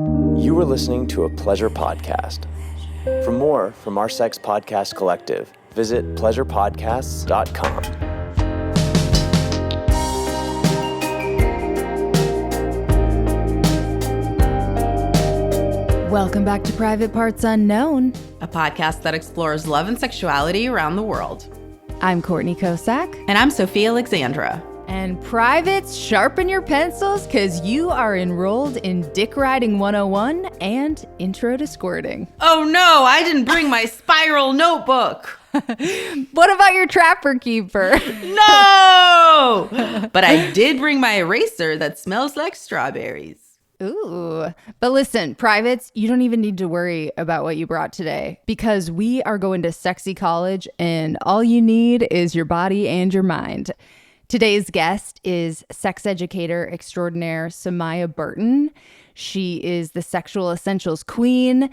You are listening to a pleasure podcast. For more from our sex podcast collective, visit pleasurepodcasts.com. Welcome back to Private Parts Unknown, a podcast that explores love and sexuality around the world. I'm Courtney Kocak. And I'm Sofiya Alexandra. And privates, sharpen your pencils because you are enrolled in Dick Riding 101 and Intro to Squirting. Oh no, I didn't bring my spiral notebook. What about your Trapper Keeper? No! But I did bring my eraser that smells like strawberries. Ooh. But listen, privates, you don't even need to worry about what you brought today because we are going to sexy college and all you need is your body and your mind. Today's guest is sex educator extraordinaire Samia Burton. She is the sexual essentials queen,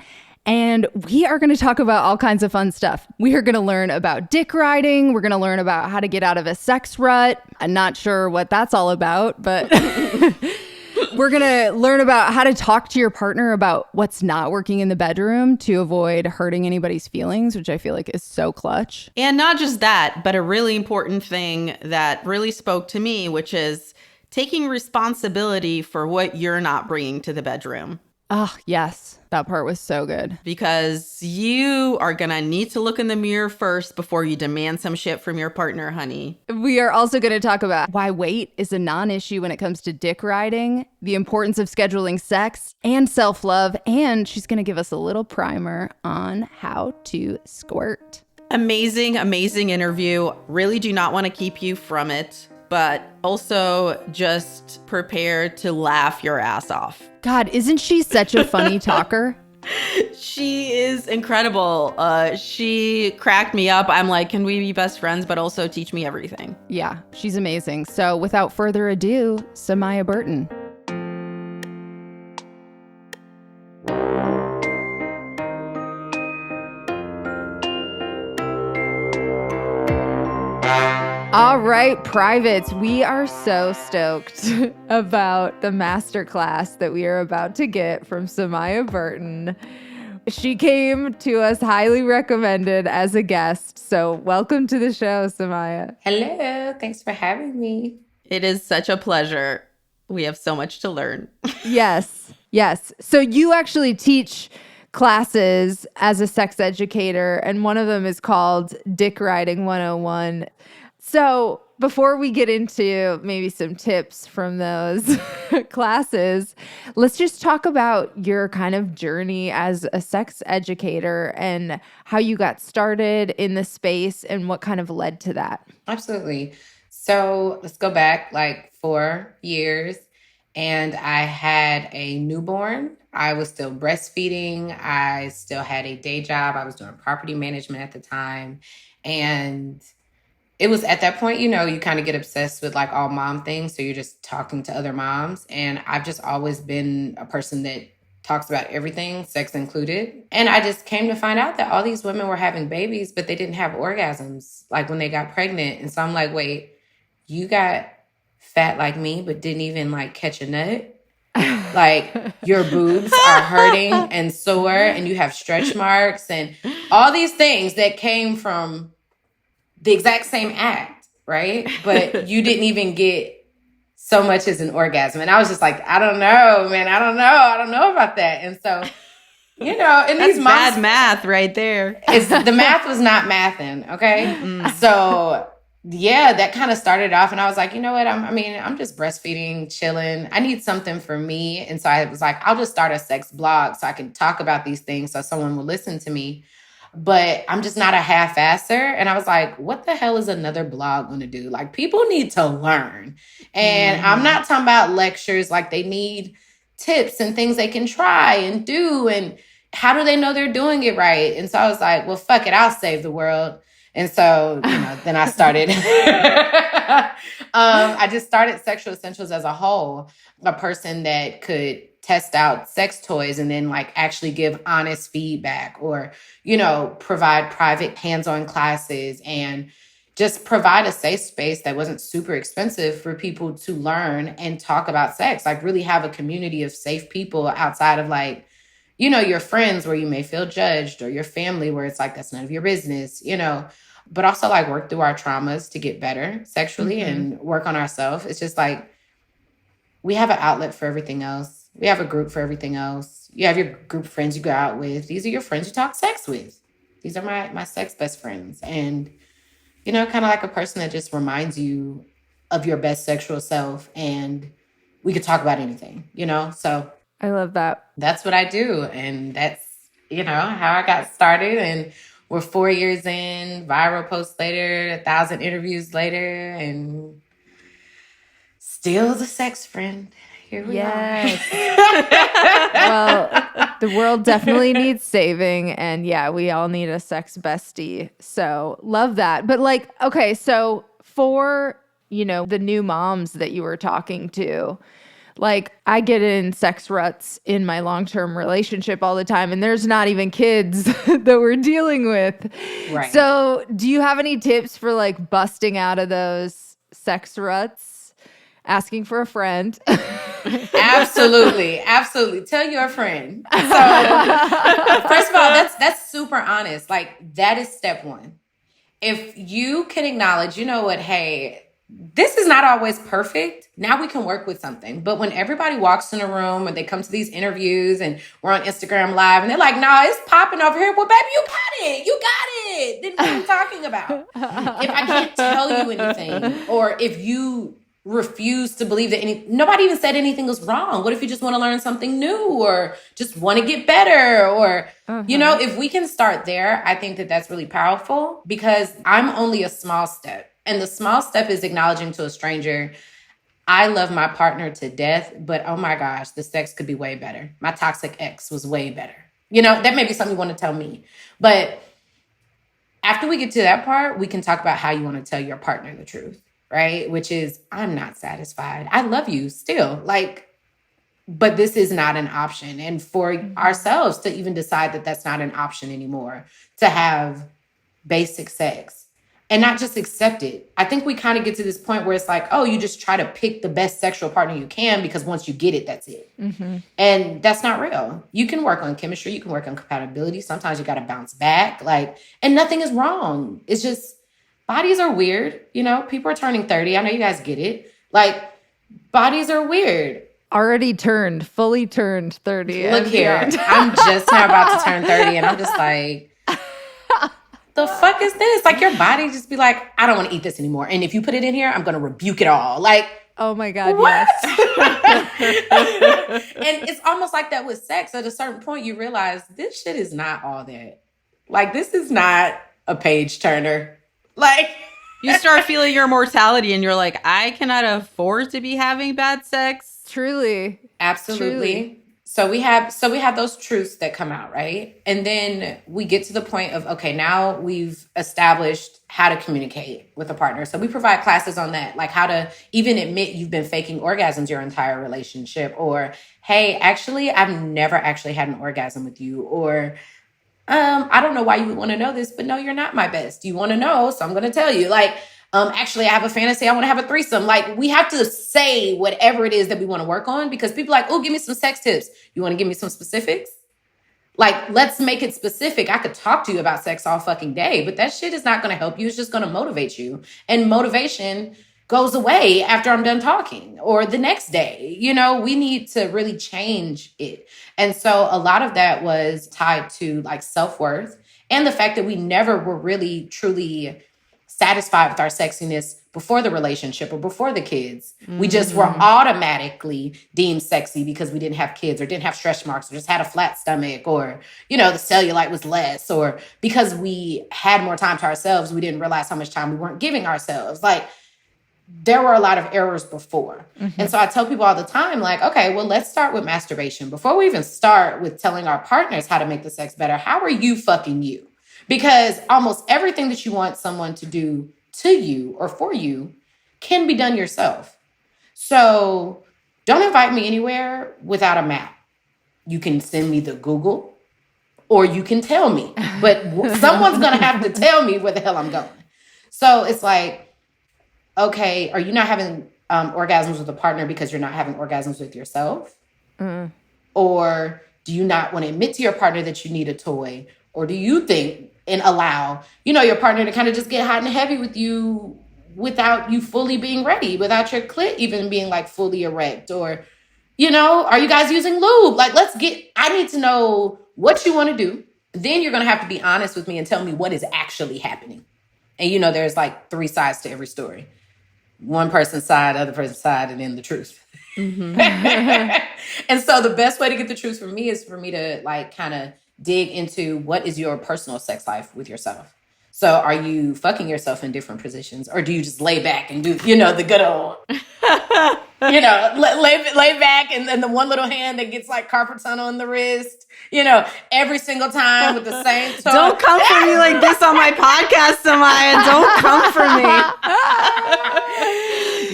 and we are going to talk about all kinds of fun stuff. We are going to learn about dick riding. We're going to learn about how to get out of a sex rut. I'm not sure what that's all about, but we're going to learn about how to talk to your partner about what's not working in the bedroom to avoid hurting anybody's feelings, which I feel like is so clutch. And not just that, but a really important thing that really spoke to me, which is taking responsibility for what you're not bringing to the bedroom. Oh, yes. That part was so good. Because you are going to need to look in the mirror first before you demand some shit from your partner, honey. We are also going to talk about why weight is a non-issue when it comes to dick riding, the importance of scheduling sex and self-love, and she's going to give us a little primer on how to squirt. Amazing, amazing interview. Really do not want to keep you from it, but also just prepare to laugh your ass off. God, isn't she such a funny talker? She is incredible. She cracked me up. I'm like, can we be best friends, but also teach me everything? Yeah, she's amazing. So without further ado, Samia Burton. All right, privates, we are so stoked about the masterclass that we are about to get from Samia Burton. She came to us highly recommended as a guest. So welcome to the show, Samia. Hello, thanks for having me. It is such a pleasure. We have so much to learn. Yes. So you actually teach classes as a sex educator, and one of them is called Dick Riding 101. So before we get into maybe some tips from those classes, let's just talk about your kind of journey as a sex educator and how you got started in the space and what kind of led to that. Absolutely. So let's go back like 4 years, and I had a newborn. I was still breastfeeding. I still had a day job. I was doing property management at the time. And it was at that point, you kind of get obsessed with like all mom things. So you're just talking to other moms. And I've just always been a person that talks about everything, sex included. And I just came to find out that all these women were having babies, but they didn't have orgasms like when they got pregnant. And so I'm like, wait, you got fat like me, but didn't even like catch a nut? Like your boobs are hurting and sore and you have stretch marks and all these things that came from the exact same act, right? But you didn't even get so much as an orgasm. And I was just like, I don't know, man. I don't know about that. And so, and That's these moms, bad math right there. the math was not mathing, okay? So yeah, that kind of started off. And I was like, you know what? I'm just breastfeeding, chilling. I need something for me. And so I was like, I'll just start a sex blog so I can talk about these things so someone will listen to me. But I'm just not a half-asser. And I was like, what the hell is another blog going to do? Like, people need to learn. And I'm not talking about lectures. Like, they need tips and things they can try and do. And how do they know they're doing it right? And so I was like, well, fuck it. I'll save the world. And so, then I started. I just started Sexual Essentials as a whole, a person that could test out sex toys and then like actually give honest feedback or, provide private hands-on classes and just provide a safe space that wasn't super expensive for people to learn and talk about sex. Like really have a community of safe people outside of like, you know, your friends where you may feel judged, or your family where it's like, that's none of your business, you know, but also like work through our traumas to get better sexually and work on ourselves. It's just like, we have an outlet for everything else. We have a group for everything else. You have your group of friends you go out with. These are your friends you talk sex with. These are my sex best friends. And, you know, kind of like a person that just reminds you of your best sexual self. And we could talk about anything, you know? So I love that. that's what I do. And that's, you know, how I got started. And we're 4 years in, viral posts later, 1,000 interviews later, and still the sex friend. Here we are. Well, the world definitely needs saving. And yeah, we all need a sex bestie. So love that. But like, okay, so for, you know, the new moms that you were talking to, like I get in sex ruts in my long-term relationship all the time, and there's not even kids that we're dealing with. Right. So do you have any tips for like busting out of those sex ruts? Asking for a friend. Absolutely. Absolutely. Tell your friend. So first of all, that's super honest. Like that is step one. If you can acknowledge, you know what, hey, this is not always perfect. Now we can work with something. But when everybody walks in a room or they come to these interviews and we're on Instagram Live and they're like, nah, it's popping over here. Well, baby, you got it. You got it. Then what are you talking about? If I can't tell you anything, or if you refuse to believe that nobody even said anything was wrong. What if you just want to learn something new, or just want to get better? Or, you know, if we can start there, I think that that's really powerful, because I'm only a small step. And the small step is acknowledging to a stranger, I love my partner to death, but oh my gosh, the sex could be way better. My toxic ex was way better. You know, that may be something you want to tell me. But after we get to that part, we can talk about how you want to tell your partner the truth. Right? Which is, I'm not satisfied. I love you still. Like, but this is not an option. And for ourselves to even decide that that's not an option anymore, to have basic sex and not just accept it. I think we kind of get to this point where it's like, oh, you just try to pick the best sexual partner you can, because once you get it, that's it. And that's not real. You can work on chemistry. You can work on compatibility. Sometimes you got to bounce back. Like, and nothing is wrong. It's just, bodies are weird. You know, people are turning 30. I know you guys get it. Like, bodies are weird. Fully turned 30. Look here. I'm just now about to turn 30, and I'm just like, the fuck is this? Like, your body just be like, I don't want to eat this anymore. And if you put it in here, I'm going to rebuke it all. Like, oh my God, what? yes. And it's almost like that with sex. At a certain point, you realize this shit is not all that. Like, this is not a page turner. Like, you start feeling your mortality and you're like, I cannot afford to be having bad sex. Truly. Absolutely. Truly. So we have those truths that come out, right? And then we get to the point of, okay, now we've established how to communicate with a partner. So we provide classes on that, like how to even admit you've been faking orgasms your entire relationship, or, hey, actually, I've never actually had an orgasm with you, or, I don't know why you would want to know this, but no, you're not my best. You want to know, so I'm going to tell you. Like, actually, I have a fantasy. I want to have a threesome. Like, we have to say whatever it is that we want to work on, because people are like, oh, give me some sex tips. You want to give me some specifics? Like, let's make it specific. I could talk to you about sex all fucking day, but that shit is not going to help you. It's just going to motivate you. And motivation goes away after I'm done talking, or the next day. You know, we need to really change it. And so a lot of that was tied to like self-worth, and the fact that we never were really truly satisfied with our sexiness before the relationship or before the kids. We just were automatically deemed sexy because we didn't have kids, or didn't have stretch marks, or just had a flat stomach, or, you know, the cellulite was less, or because we had more time to ourselves, we didn't realize how much time we weren't giving ourselves. Like, there were a lot of errors before. And so I tell people all the time, like, okay, well, let's start with masturbation. Before we even start with telling our partners how to make the sex better, how are you fucking you? Because almost everything that you want someone to do to you or for you can be done yourself. So don't invite me anywhere without a map. You can send me the Google, or you can tell me, but someone's going to have to tell me where the hell I'm going. So it's like, okay, are you not having orgasms with a partner because you're not having orgasms with yourself? Or do you not want to admit to your partner that you need a toy? Or do you think and allow, your partner to kind of just get hot and heavy with you without you fully being ready, without your clit even being like fully erect? Or, are you guys using lube? Like, I need to know what you want to do. Then you're going to have to be honest with me and tell me what is actually happening. And, there's like 3 sides to every story. One person's side, other person's side, and then the truth. Mm-hmm. And so the best way to get the truth from me is for me to like kind of dig into what is your personal sex life with yourself. So are you fucking yourself in different positions, or do you just lay back and do, the good old, lay back and then the one little hand that gets like carpal tunnel in the wrist, every single time with the same toy. Don't come for me like this on my podcast, Samia. Don't come for me.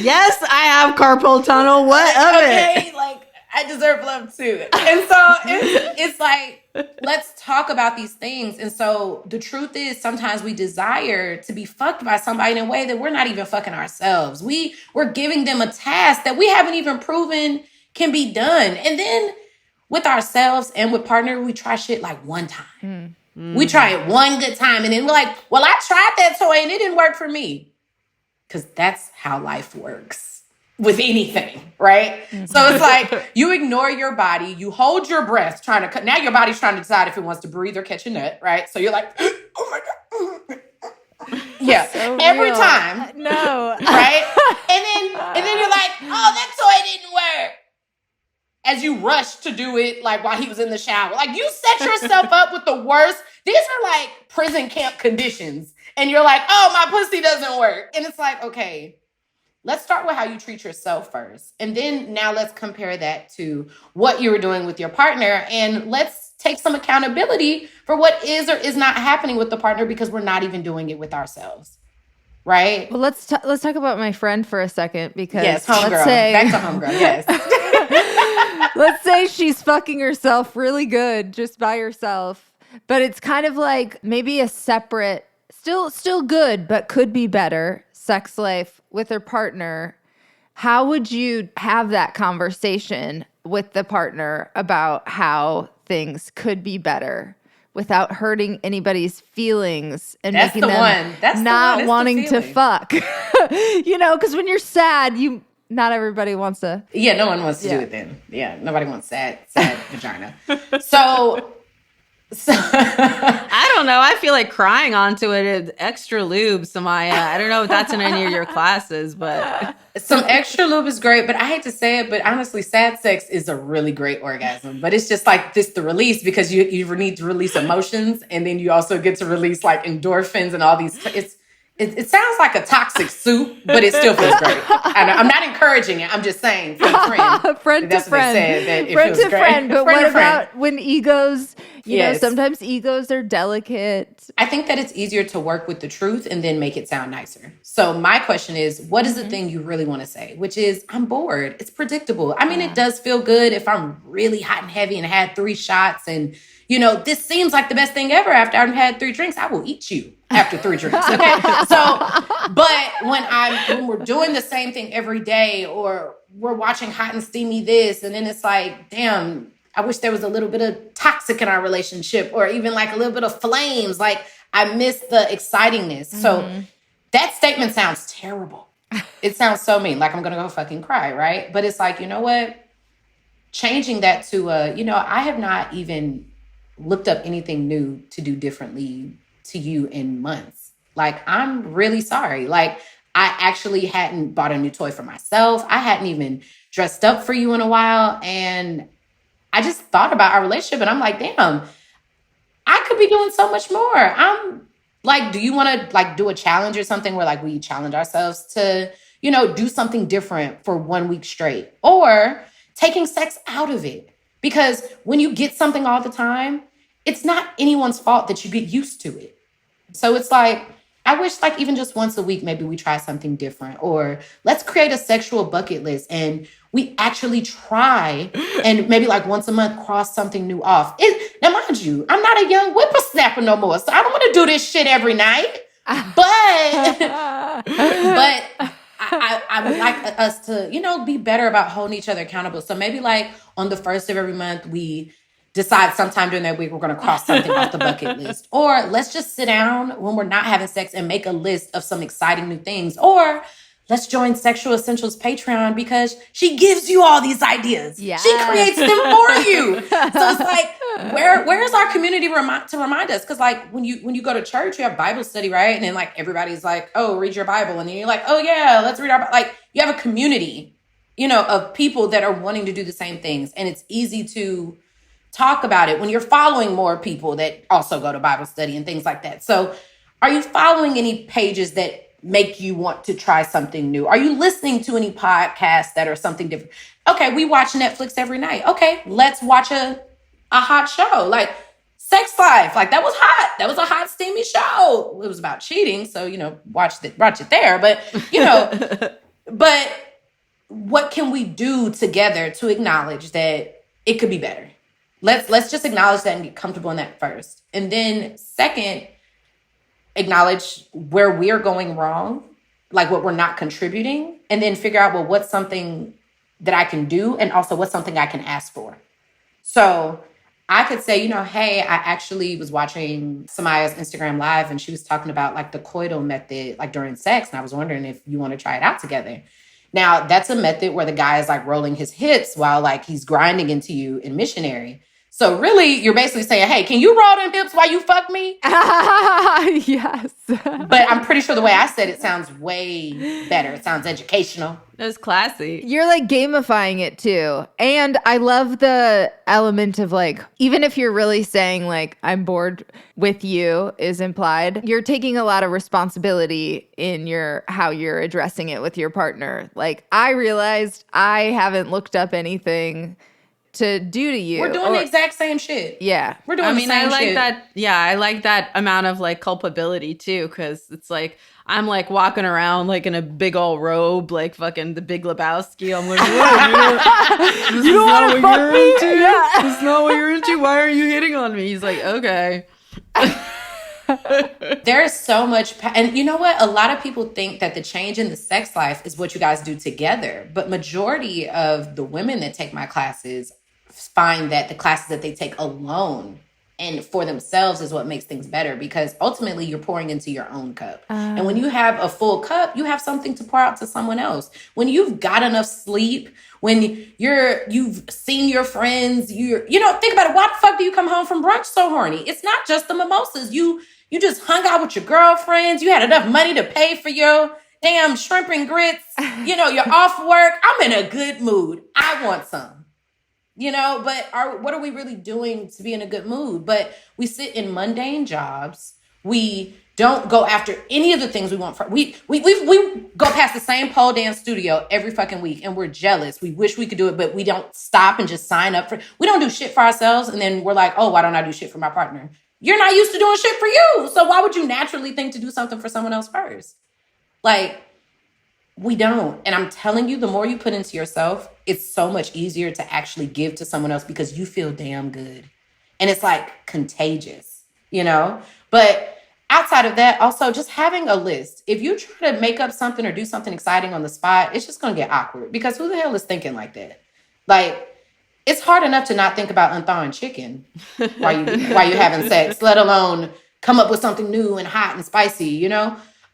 Yes, I have carpal tunnel. What of it? Like, I deserve love too. And so it's like, let's talk about these things. And so the truth is sometimes we desire to be fucked by somebody in a way that we're not even fucking ourselves. We're giving them a task that we haven't even proven can be done. And then with ourselves and with partner, we try shit like one time. We try it one good time. And then we're like, well, I tried that toy and it didn't work for me. Because that's how life works. With anything, right? Mm-hmm. So it's like you ignore your body, you hold your breath trying to cut. Now your body's trying to decide if it wants to breathe or catch a nut, right? So you're like, oh my God. Yeah. So every real. Time. No. Right? And then you're like, oh, that toy didn't work. As you rush to do it, like while he was in the shower. Like you set yourself up with the worst. These are like prison camp conditions. And you're like, oh, my pussy doesn't work. And it's like, okay. Let's start with how you treat yourself first. And then now let's compare that to what you were doing with your partner. And let's take some accountability for what is or is not happening with the partner because we're not even doing it with ourselves. Right? Well, let's talk about my friend for a second because yes, homegirl. Back to homegirl, yes. Let's say she's fucking herself really good just by herself. But it's kind of like maybe a separate, still good, but could be better sex life with her partner. How would you have that conversation with the partner about how things could be better without hurting anybody's feelings and That's making the them one. That's not the wanting to fuck? Because when you're sad, not everybody wants to. Yeah, no one wants to do it then. Yeah, nobody wants sad vagina. So I don't know. I feel like crying onto it. Extra lube, Samia. I don't know if that's in any of your classes, but some extra lube is great. But I hate to say it, but honestly, sad sex is a really great orgasm. But it's just like the release because you need to release emotions, and then you also get to release like endorphins and all these. It sounds like a toxic soup, but it still feels great. I'm not encouraging it. I'm just saying, for a friend. Friend that's to what friend. They said, that it friend feels to great. friend. But friend what to friend. about when egos, Yes. sometimes egos are delicate. I think that it's easier to work with the truth and then make it sound nicer. So my question is, what is the thing you really want to say? Which is, I'm bored. It's predictable. I mean, it does feel good if I'm really hot and heavy and had 3 shots and, this seems like the best thing ever. After I've had 3 drinks, I will eat you after 3 drinks. Okay. So, but when we're doing the same thing every day, or we're watching Hot and Steamy this, and then it's like, damn, I wish there was a little bit of toxic in our relationship, or even like a little bit of flames. Like I miss the excitingness. Mm-hmm. So that statement sounds terrible. It sounds so mean. Like I'm going to go fucking cry. Right. But it's like, you know what? Changing that to, I have not even looked up anything new to do differently to you in months. Like, I'm really sorry. Like, I actually hadn't bought a new toy for myself. I hadn't even dressed up for you in a while. And I just thought about our relationship and I'm like, damn, I could be doing so much more. I'm like, do you want to like do a challenge or something where like we challenge ourselves to, do something different for 1 week straight, or taking sex out of it? Because when you get something all the time, it's not anyone's fault that you get used to it. So it's like, I wish like even just once a week, maybe we try something different, or let's create a sexual bucket list and we actually try and maybe like once a month cross something new off. Now, mind you, I'm not a young whippersnapper no more. So I don't want to do this shit every night. But I would like us to, be better about holding each other accountable. So maybe like on the first of every month, we decide sometime during that week we're going to cross something off the bucket list. Or let's just sit down when we're not having sex and make a list of some exciting new things. Or let's join Sexual Essentials Patreon because she gives you all these ideas. Yes. She creates them for you. So it's like, where's our community to remind us? Because like when you go to church, you have Bible study, right? And then like everybody's like, oh, read your Bible. And then you're like, oh yeah, let's read our Bible. Like you have a community, of people that are wanting to do the same things. And it's easy to talk about it when you're following more people that also go to Bible study and things like that. So are you following any pages that make you want to try something new? Are you listening to any podcasts that are something different? Okay, we watch Netflix every night. Okay, let's watch a hot show like Sex Life. Like that was hot. That was a hot, steamy show. It was about cheating, so watch it there. But but what can we do together to acknowledge that it could be better? Let's just acknowledge that and get comfortable in that first, and then second, acknowledge where we're going wrong, like what we're not contributing, and then figure out, well, what's something that I can do, and also what's something I can ask for. So I could say, hey, I actually was watching Samia's Instagram Live, and she was talking about like the Coil Method, like during sex, and I was wondering if you want to try it out together. Now, that's a method where the guy is like rolling his hips while like he's grinding into you in missionary. So really, you're basically saying, hey, can you roll them hips while you fuck me? Yes. But I'm pretty sure the way I said it sounds way better. It sounds educational. It was classy. You're like gamifying it too. And I love the element of like, even if you're really saying like, I'm bored with you is implied, you're taking a lot of responsibility in how you're addressing it with your partner. Like I realized I haven't looked up anything to do to you. We're doing the exact same shit. Yeah. We're doing the same shit. I like that. Yeah, I like that amount of like culpability too, because it's like I'm like walking around like in a big old robe, like fucking the Big Lebowski. I'm like, what? You don't want to fuck me? Into? Yeah. This is not what you're into. Why are you hitting on me? He's like, okay. There's so much, and you know what? A lot of people think that the change in the sex life is what you guys do together. But majority of the women that take my classes find that the classes that they take alone and for themselves is what makes things better, because ultimately you're pouring into your own cup. And when you have a full cup, you have something to pour out to someone else. When you've got enough sleep, when you've seen your friends, think about it. Why the fuck do you come home from brunch so horny? It's not just the mimosas. You just hung out with your girlfriends. You had enough money to pay for your damn shrimp and grits. You're off work. I'm in a good mood. I want some. But what are we really doing to be in a good mood? But we sit in mundane jobs. We don't go after any of the things we want. We go past the same pole dance studio every fucking week, and we're jealous. We wish we could do it, but we don't stop and just sign up for. We don't do shit for ourselves, and then we're like, oh, why don't I do shit for my partner? You're not used to doing shit for you, so why would you naturally think to do something for someone else first? Like, we don't. And I'm telling you, the more you put into yourself, it's so much easier to actually give to someone else because you feel damn good. And it's like contagious, But outside of that, also just having a list. If you try to make up something or do something exciting on the spot, it's just going to get awkward because who the hell is thinking like that? Like, it's hard enough to not think about unthawing chicken while you're having sex, let alone come up with something new and hot and spicy,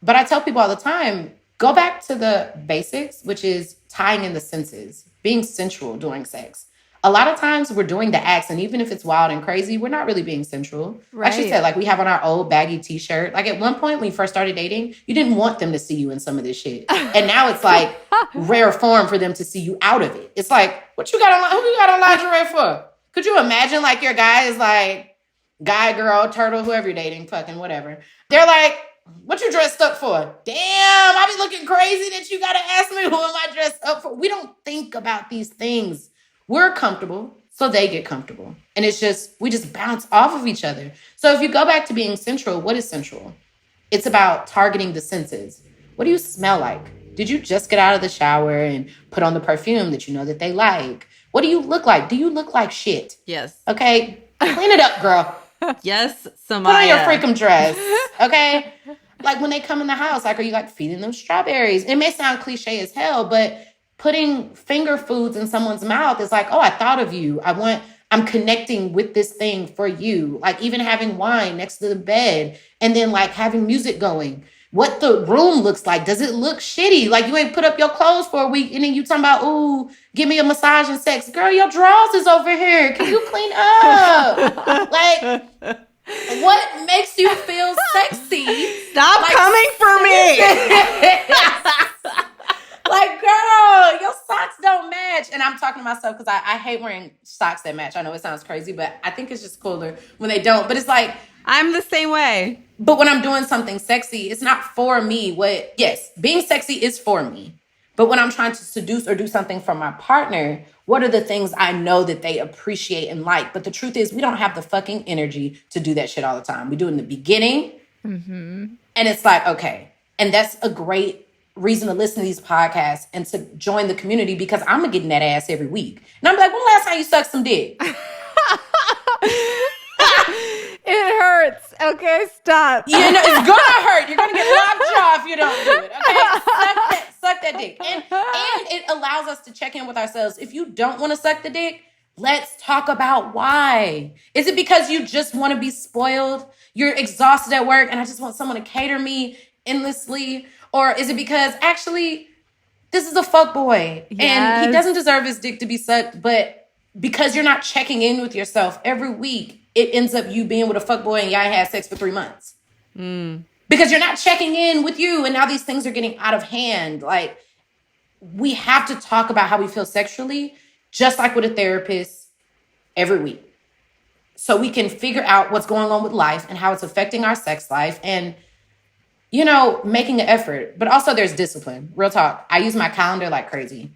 But I tell people all the time, go back to the basics, which is tying in the senses, being sensual during sex. A lot of times we're doing the acts, and even if it's wild and crazy, we're not really being sensual. Right. Like she said, like we have on our old baggy t-shirt. Like at one point when you first started dating, you didn't want them to see you in some of this shit. And now it's like rare form for them to see you out of it. It's like, who you got on lingerie for? Could you imagine like your guy is like guy, girl, turtle, whoever you're dating, fucking whatever. They're like, what you dressed up for? Damn, I be looking crazy that you got to ask me who am I dressed up for? We don't think about these things. We're comfortable, so they get comfortable. And we just bounce off of each other. So if you go back to being sensual, what is sensual? It's about targeting the senses. What do you smell like? Did you just get out of the shower and put on the perfume that you know that they like? What do you look like? Do you look like shit? Yes. Okay, clean it up, girl. Yes, Samia. Put on your freakum dress, okay? Like when they come in the house, like, are you like feeding them strawberries? It may sound cliche as hell, but putting finger foods in someone's mouth is like, oh, I thought of you. I'm connecting with this thing for you. Like even having wine next to the bed and then like having music going. What the room looks like. Does it look shitty? Like you ain't put up your clothes for a week and then you talking about, ooh, give me a massage and sex. Girl, your drawers is over here. Can you clean up? Like, what makes you feel sexy? Stop like, coming for me. Like, girl, your socks don't match. And I'm talking to myself because I hate wearing socks that match. I know it sounds crazy, but I think it's just cooler when they don't. But it's like, I'm the same way. but when I'm doing something sexy, it's not for me. Yes, being sexy is for me. But when I'm trying to seduce or do something for my partner, what are the things I know that they appreciate and like? But the truth is, we don't have the fucking energy to do that shit all the time. We do it in the beginning. Mm-hmm. And it's like, okay. And that's a great reason to listen to these podcasts and to join the community because I'm getting that ass every week. And I'm like, when last time you sucked some dick? It hurts. Okay, stop. You know, it's gonna hurt. You're gonna get locked jaw if you don't do it. Okay, suck that dick, and it allows us to check in with ourselves. If you don't want to suck the dick, let's talk about why. Is it because you just want to be spoiled? You're exhausted at work, and I just want someone to cater me endlessly, or is it because actually this is a fuck boy and he doesn't deserve his dick to be sucked, but because you're not checking in with yourself every week, it ends up you being with a fuckboy and y'all had sex for 3 months. Because you're not checking in with you and now these things are getting out of hand. Like, we have to talk about how we feel sexually, just like with a therapist, every week. So we can figure out what's going on with life and how it's affecting our sex life and, you know, making an effort. But also there's discipline. Real talk. I use my calendar like crazy.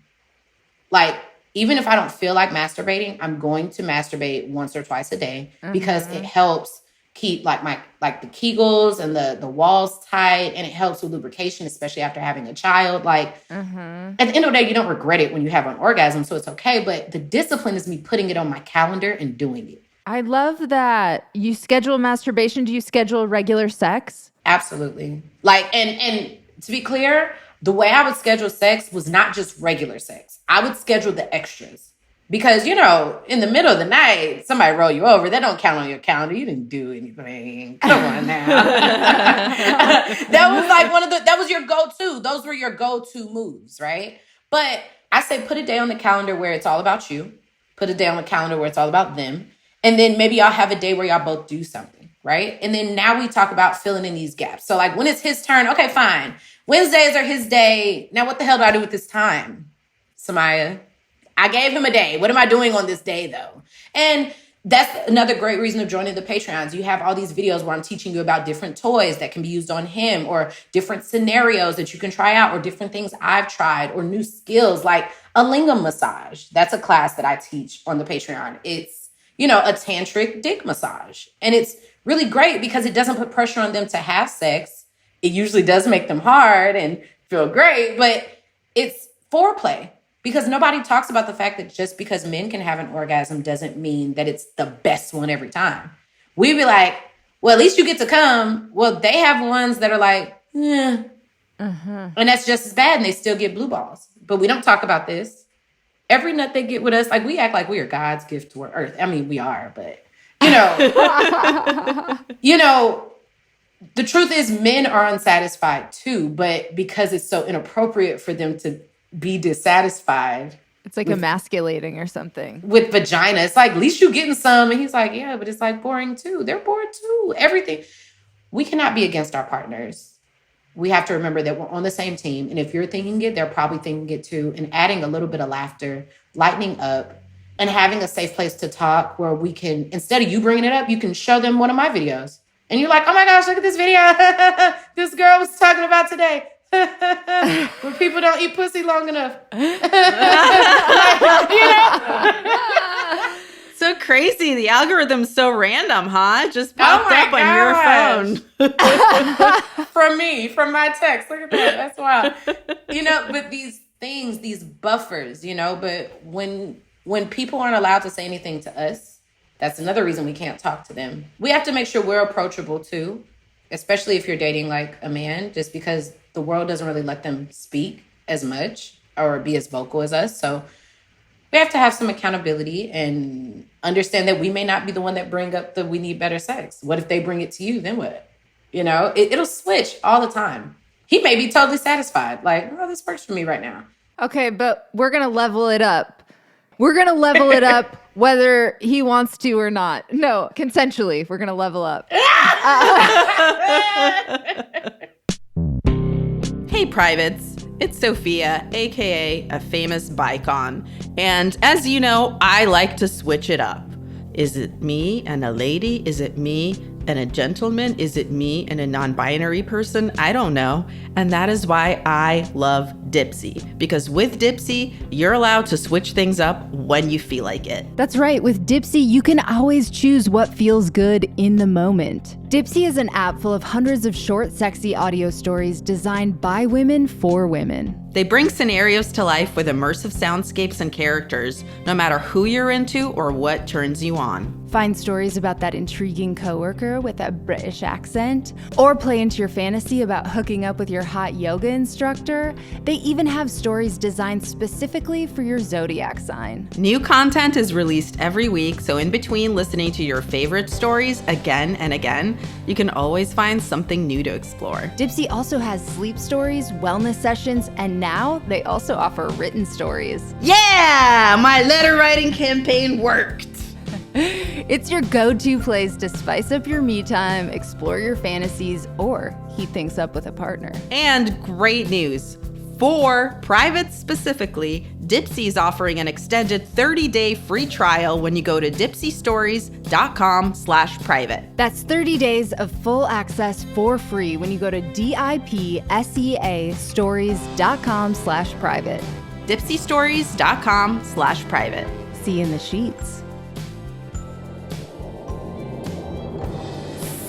Like, even if I don't feel like masturbating, I'm going to masturbate once or twice a day because it helps keep like the Kegels and the walls tight, and it helps with lubrication, especially after having a child. Like at the end of the day, you don't regret it when you have an orgasm, so it's okay. But the discipline is me putting it on my calendar and doing it. I love that you schedule masturbation. Do you schedule regular sex? Absolutely. Like, and to be clear, the way I would schedule sex was not just regular sex. I would schedule the extras. Because, you know, in the middle of the night, somebody roll you over. That don't count on your calendar. You didn't do anything. Come on now. That was like that was your go-to. Those were your go-to moves, right? But I say put a day on the calendar where it's all about you. Put a day on the calendar where it's all about them. And then maybe y'all have a day where y'all both do something, right? And then now we talk about filling in these gaps. So like when it's his turn, okay, fine. Wednesdays are his day. Now what the hell do I do with this time, Samia? I gave him a day. What am I doing on this day, though? And that's another great reason of joining the Patreons. You have all these videos where I'm teaching you about different toys that can be used on him, or different scenarios that you can try out, or different things I've tried, or new skills like a lingam massage. That's a class that I teach on the Patreon. It's, you know, a tantric dick massage. And it's really great because it doesn't put pressure on them to have sex. It usually does make them hard and feel great, but it's foreplay. Because nobody talks about the fact that just because men can have an orgasm doesn't mean that it's the best one every time. We'd be like, well, at least you get to come. Well, they have ones that are like, eh. And that's just as bad, and they still get blue balls. But we don't talk about this. Every nut they get with us, like we act like we are God's gift to earth. I mean, we are, but, you know, you know, the truth is men are unsatisfied too, but because it's so inappropriate for them to be dissatisfied. It's like emasculating or something. With vagina. It's like, at least you getting some. And he's like, yeah, but it's like boring too. They're bored too. Everything. We cannot be against our partners. We have to remember that we're on the same team. And if you're thinking it, they're probably thinking it too. And adding a little bit of laughter, lightening up, and having a safe place to talk where we can, instead of you bringing it up, you can show them one of my videos. And you're like, oh my gosh, look at this video this girl was talking about today. When people don't eat pussy long enough. Like, you know? So crazy. The algorithm's so random, huh? Just popped up on your phone. From my text. Look at that. That's wild. You know, but these things, these buffers, you know, but when people aren't allowed to say anything to us, that's another reason we can't talk to them. We have to make sure we're approachable too. especially if you're dating like a man, just because the world doesn't really let them speak as much or be as vocal as us. So we have to have some accountability and understand that we may not be the one that bring up the we need better sex. What if they bring it to you? Then what? It'll switch all the time. He may be totally satisfied. Like, oh, this works for me right now. Okay, but we're going to level it up. We're going to level it up whether he wants to or not. No, consensually, we're going to level up. Hey, privates. It's Sofiya, aka a famous bicon. And as you know, I like to switch it up. Is it me and a lady? Is it me and a gentleman? Is it me and a non-binary person? I don't know. And that is why I love Dipsea. Because with Dipsea, you're allowed to switch things up when you feel like it. That's right. With Dipsea, you can always choose what feels good in the moment. Dipsea is an app full of hundreds of short, sexy audio stories designed by women for women. They bring scenarios to life with immersive soundscapes and characters, no matter who you're into or what turns you on. Find stories about that intriguing coworker with a British accent, or play into your fantasy about hooking up with your hot yoga instructor. They even have stories designed specifically for your zodiac sign. New content is released every week, so in between listening to your favorite stories again and again, you can always find something new to explore. Dipsea also has sleep stories, wellness sessions, and now they also offer written stories. Yeah! My letter writing campaign worked! It's your go-to place to spice up your me time, explore your fantasies, or heat things up with a partner. And great news. For privates specifically, Dipsea is offering an extended 30-day free trial when you go to dipseastories.com/private. That's 30 days of full access for free when you go to dipseastories.com/private. dipseastories.com/private. See you in the sheets.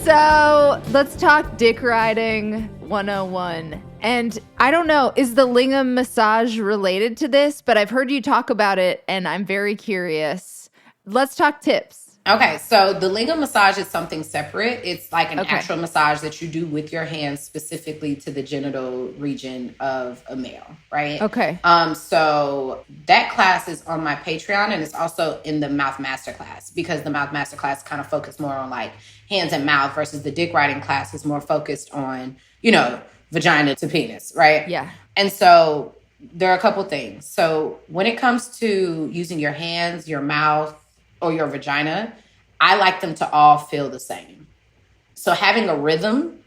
So let's talk dick riding 101. And I don't know, is the lingam massage related to this? But I've heard you talk about it and I'm very curious. Let's talk tips. Okay, so the lingam massage is something separate. It's like an actual massage that you do with your hands specifically to the genital region of a male, right? Okay. So that class is on my Patreon, and it's also in the mouth masterclass, because the mouth masterclass kind of focused more on like hands and mouth versus the dick riding class is more focused on, vagina to penis, right? Yeah. And so there are a couple things. So when it comes to using your hands, your mouth, or your vagina, I like them to all feel the same. So having a rhythm,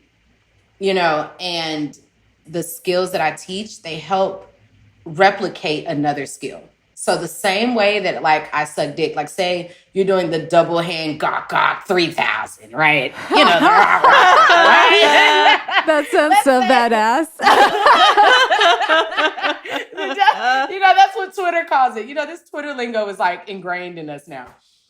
and the skills that I teach, they help replicate another skill. So the same way that like I suck dick, like say you're doing the double hand gok 3000, right? Right? That sounds so badass. That's what Twitter calls it. This Twitter lingo is like ingrained in us now.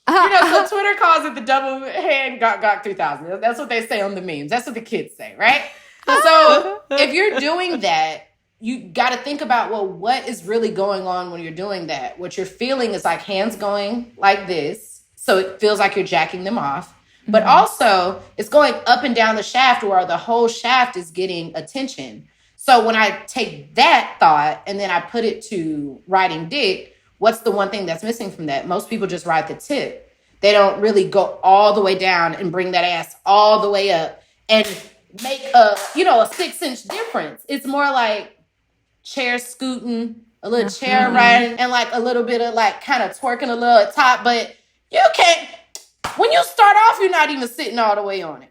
So Twitter calls it the double hand gok 3000. That's what they say on the memes. That's what the kids say, right? So if you're doing that, you got to think about, well, what is really going on when you're doing that? What you're feeling is like hands going like this. So it feels like you're jacking them off. But also it's going up and down the shaft where the whole shaft is getting attention. So when I take that thought and then I put it to riding dick, what's the one thing that's missing from that? Most people just ride the tip. They don't really go all the way down and bring that ass all the way up and make a 6-inch difference. It's more like chair scooting, a little chair riding, and like a little bit of like kind of twerking a little at top. But you can't, when you start off, you're not even sitting all the way on it.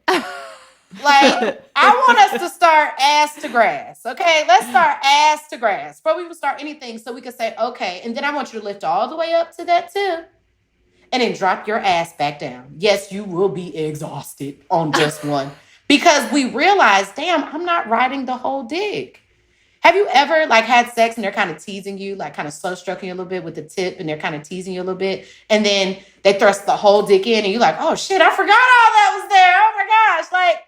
Like, I want us to start ass to grass, okay? Let's start ass to grass before we even start anything, so we can say, okay, and then I want you to lift all the way up to that tip and then drop your ass back down. Yes, you will be exhausted on just one, because we realize, damn, I'm not riding the whole dick. Have you ever like had sex and they're kind of teasing you, like kind of slow stroking you a little bit with the tip, and they're kind of teasing you a little bit, and then they thrust the whole dick in and you're like, oh shit, I forgot all that was there. Oh my gosh. Like,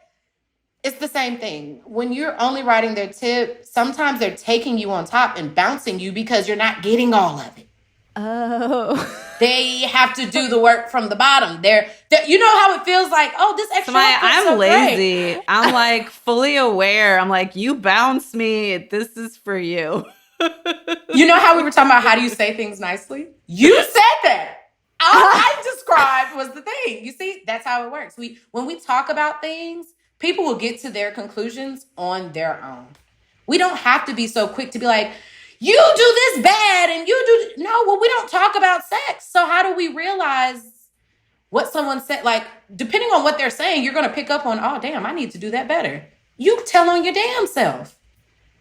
it's the same thing. When you're only riding their tip, sometimes they're taking you on top and bouncing you because you're not getting all of it. Oh. They have to do the work from the bottom. You know how it feels like, oh, this extra Samaya, outfit's I'm so lazy. great. I'm like fully aware. I'm like, you bounce me. This is for you. You know how we were talking about how do you say things nicely? You said that. All I described was the thing. You see, that's how it works. When we talk about things, people will get to their conclusions on their own. We don't have to be so quick to be like, you do this bad and you do. No, well, we don't talk about sex. So how do we realize what someone said? Like, depending on what they're saying, you're going to pick up on, oh, damn, I need to do that better. You tell on your damn self,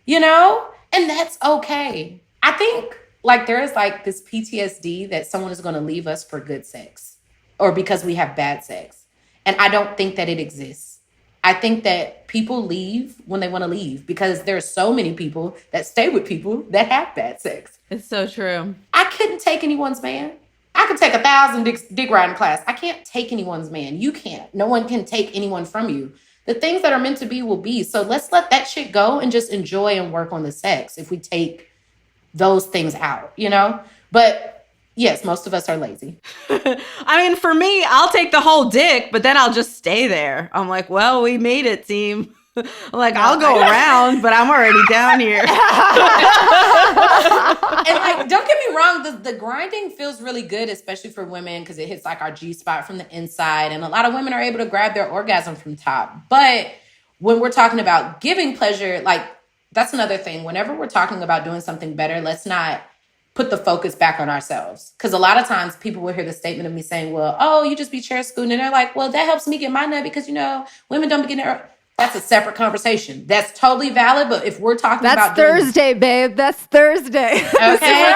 you know? And that's okay. I think like there is like this PTSD that someone is going to leave us for good sex or because we have bad sex. And I don't think that it exists. I think that people leave when they want to leave because there's so many people that stay with people that have bad sex. It's so true. I couldn't take anyone's man. I could take 1,000 dick riding class. I can't take anyone's man. You can't. No one can take anyone from you. The things that are meant to be will be. So let's let that shit go and just enjoy and work on the sex if we take those things out, you know? But yes, most of us are lazy. I mean, for me, I'll take the whole dick, but then I'll just stay there. I'm like, well, we made it, team. I'm like, I'll go around, but I'm already down here. And like, don't get me wrong, the grinding feels really good, especially for women, because it hits like our G spot from the inside. And a lot of women are able to grab their orgasm from top. But when we're talking about giving pleasure, like that's another thing. Whenever we're talking about doing something better, let's not put the focus back on ourselves. Because a lot of times people will hear the statement of me saying, well, oh, you just be chair scooting. And they're like, well, that helps me get my nut because, you know, women don't be getting their... That's a separate conversation. That's totally valid. But if we're talking about Thursday, babe. That's Thursday. Okay.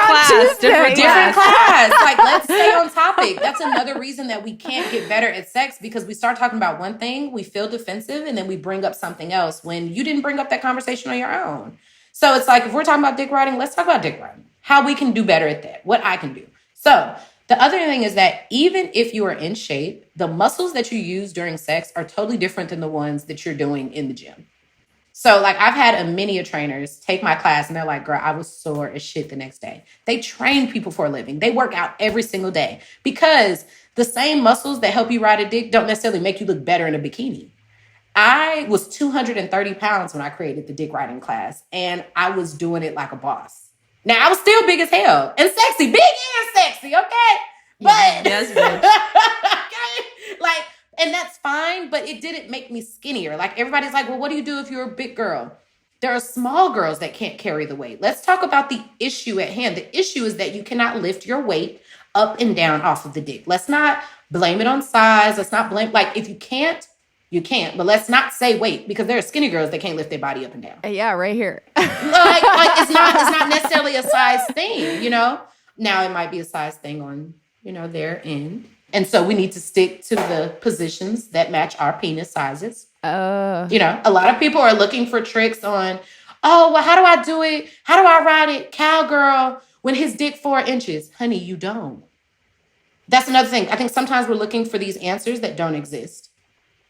Different class. Like, let's stay on topic. That's another reason that we can't get better at sex because we start talking about one thing, we feel defensive, and then we bring up something else when you didn't bring up that conversation on your own. So it's like, if we're talking about dick riding, let's talk about dick riding. How we can do better at that. What I can do. So the other thing is that even if you are in shape, the muscles that you use during sex are totally different than the ones that you're doing in the gym. So like I've had a many trainers take my class and they're like, girl, I was sore as shit the next day. They train people for a living. They work out every single day because the same muscles that help you ride a dick don't necessarily make you look better in a bikini. I was 230 pounds when I created the dick riding class and I was doing it like a boss. Now, I was still big as hell and sexy, big and sexy, okay? But, yes, bitch. okay? Like, and that's fine, but it didn't make me skinnier. Like, everybody's like, well, what do you do if you're a big girl? There are small girls that can't carry the weight. Let's talk about the issue at hand. The issue is that you cannot lift your weight up and down off of the dick. Let's not blame it on size. Let's not blame, like, if you can't, you can't, but let's not say weight because there are skinny girls that can't lift their body up and down. Yeah, right here. like it's not necessarily a size thing, you know? Now it might be a size thing on, you know, their end. And so we need to stick to the positions that match our penis sizes. You know, a lot of people are looking for tricks on, oh, well, how do I do it? How do I ride it? Cowgirl, when his dick 4 inches. Honey, you don't. That's another thing. I think sometimes we're looking for these answers that don't exist.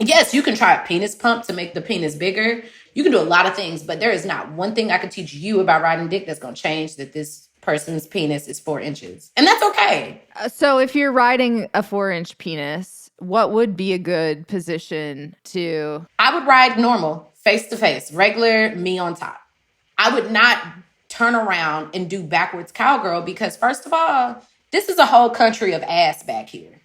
Yes, you can try a penis pump to make the penis bigger. You can do a lot of things, but there is not one thing I could teach you about riding dick that's going to change that this person's penis is 4 inches. And that's okay. So if you're riding a 4-inch penis, what would be a good position to... I would ride normal, face to face, regular me on top. I would not turn around and do backwards cowgirl because first of all, this is a whole country of ass back here.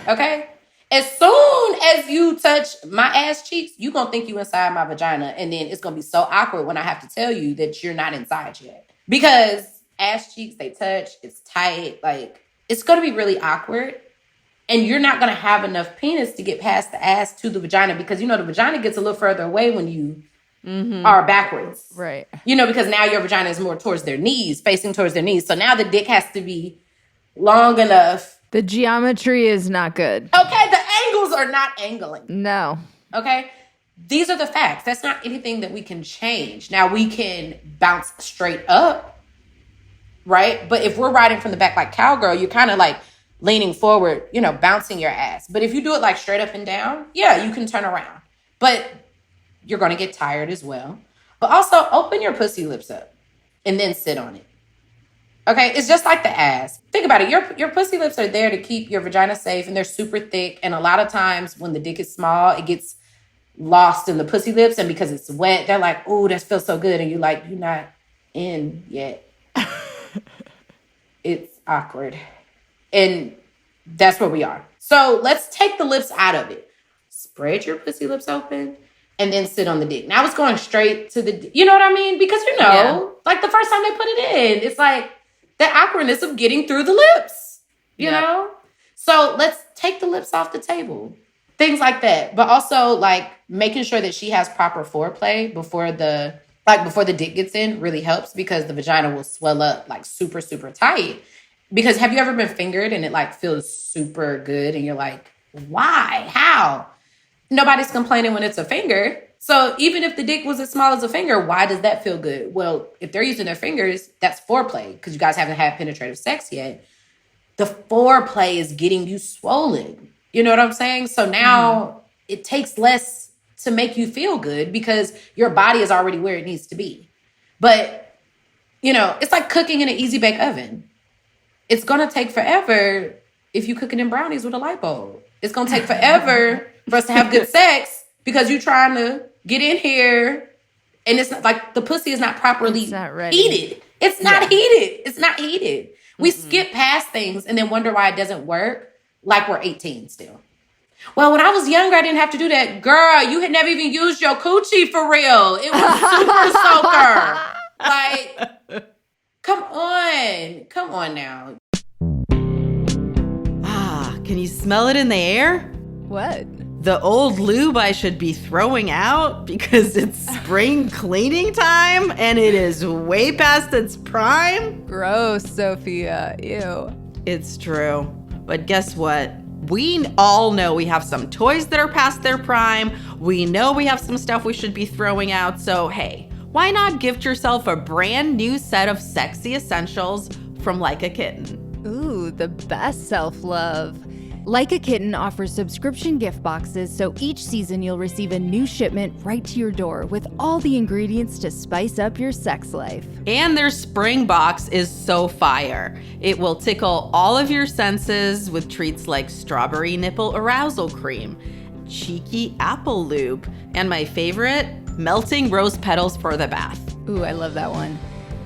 Okay? As soon as you touch my ass cheeks, you're going to think you inside my vagina. And then it's going to be so awkward when I have to tell you that you're not inside yet. Because ass cheeks, they touch, it's tight. Like, it's going to be really awkward. And you're not going to have enough penis to get past the ass to the vagina. Because, you know, the vagina gets a little further away when you are backwards. Right. You know, because now your vagina is more towards their knees, facing towards their knees. So now the dick has to be long enough. The geometry is not good. Okay, the angles are not angling. No. Okay? These are the facts. That's not anything that we can change. Now, we can bounce straight up, right? But if we're riding from the back like cowgirl, you're kind of like leaning forward, you know, bouncing your ass. But if you do it like straight up and down, yeah, you can turn around. But you're going to get tired as well. But also, open your pussy lips up and then sit on it. Okay, it's just like the ass. Think about it. Your pussy lips are there to keep your vagina safe, and they're super thick. And a lot of times when the dick is small, it gets lost in the pussy lips, and because it's wet, they're like, "Oh, that feels so good," and you're like, "You're not in yet." It's awkward, and that's where we are. So let's take the lips out of it. Spread your pussy lips open, and then sit on the dick. Now it's going straight to the, you know what I mean? Because like the first time they put it in, it's like the awkwardness of getting through the lips, you know? So let's take the lips off the table. Things like that. But also like making sure that she has proper foreplay before the dick gets in really helps, because the vagina will swell up like super, super tight. Because have you ever been fingered and it like feels super good and you're like, why? How? Nobody's complaining when it's a finger. So even if the dick was as small as a finger, why does that feel good? Well, if they're using their fingers, that's foreplay, because you guys haven't had penetrative sex yet. The foreplay is getting you swollen. You know what I'm saying? So now it takes less to make you feel good because your body is already where it needs to be. But, you know, it's like cooking in an easy bake oven. It's going to take forever if you cooking in brownies with a light bulb. It's going to take forever for us to have good sex because you're trying to get in here and it's not like the pussy is not properly heated. It's not heated. It's not heated. We skip past things and then wonder why it doesn't work like we're 18 still. Well, when I was younger, I didn't have to do that. Girl, you had never even used your coochie for real. It was super soaker. Like, come on. Come on now. Can you smell it in the air? What? The old lube I should be throwing out because it's spring cleaning time and it is way past its prime. Gross, Sofiya. Ew. It's true. But guess what? We all know we have some toys that are past their prime. We know we have some stuff we should be throwing out. So, hey, why not gift yourself a brand new set of sexy essentials from Like a Kitten? Ooh, the best self-love. Like a Kitten offers subscription gift boxes, so each season you'll receive a new shipment right to your door with all the ingredients to spice up your sex life. And their spring box is so fire. It will tickle all of your senses with treats like strawberry nipple arousal cream, cheeky apple lube, and my favorite, melting rose petals for the bath. Ooh, I love that one.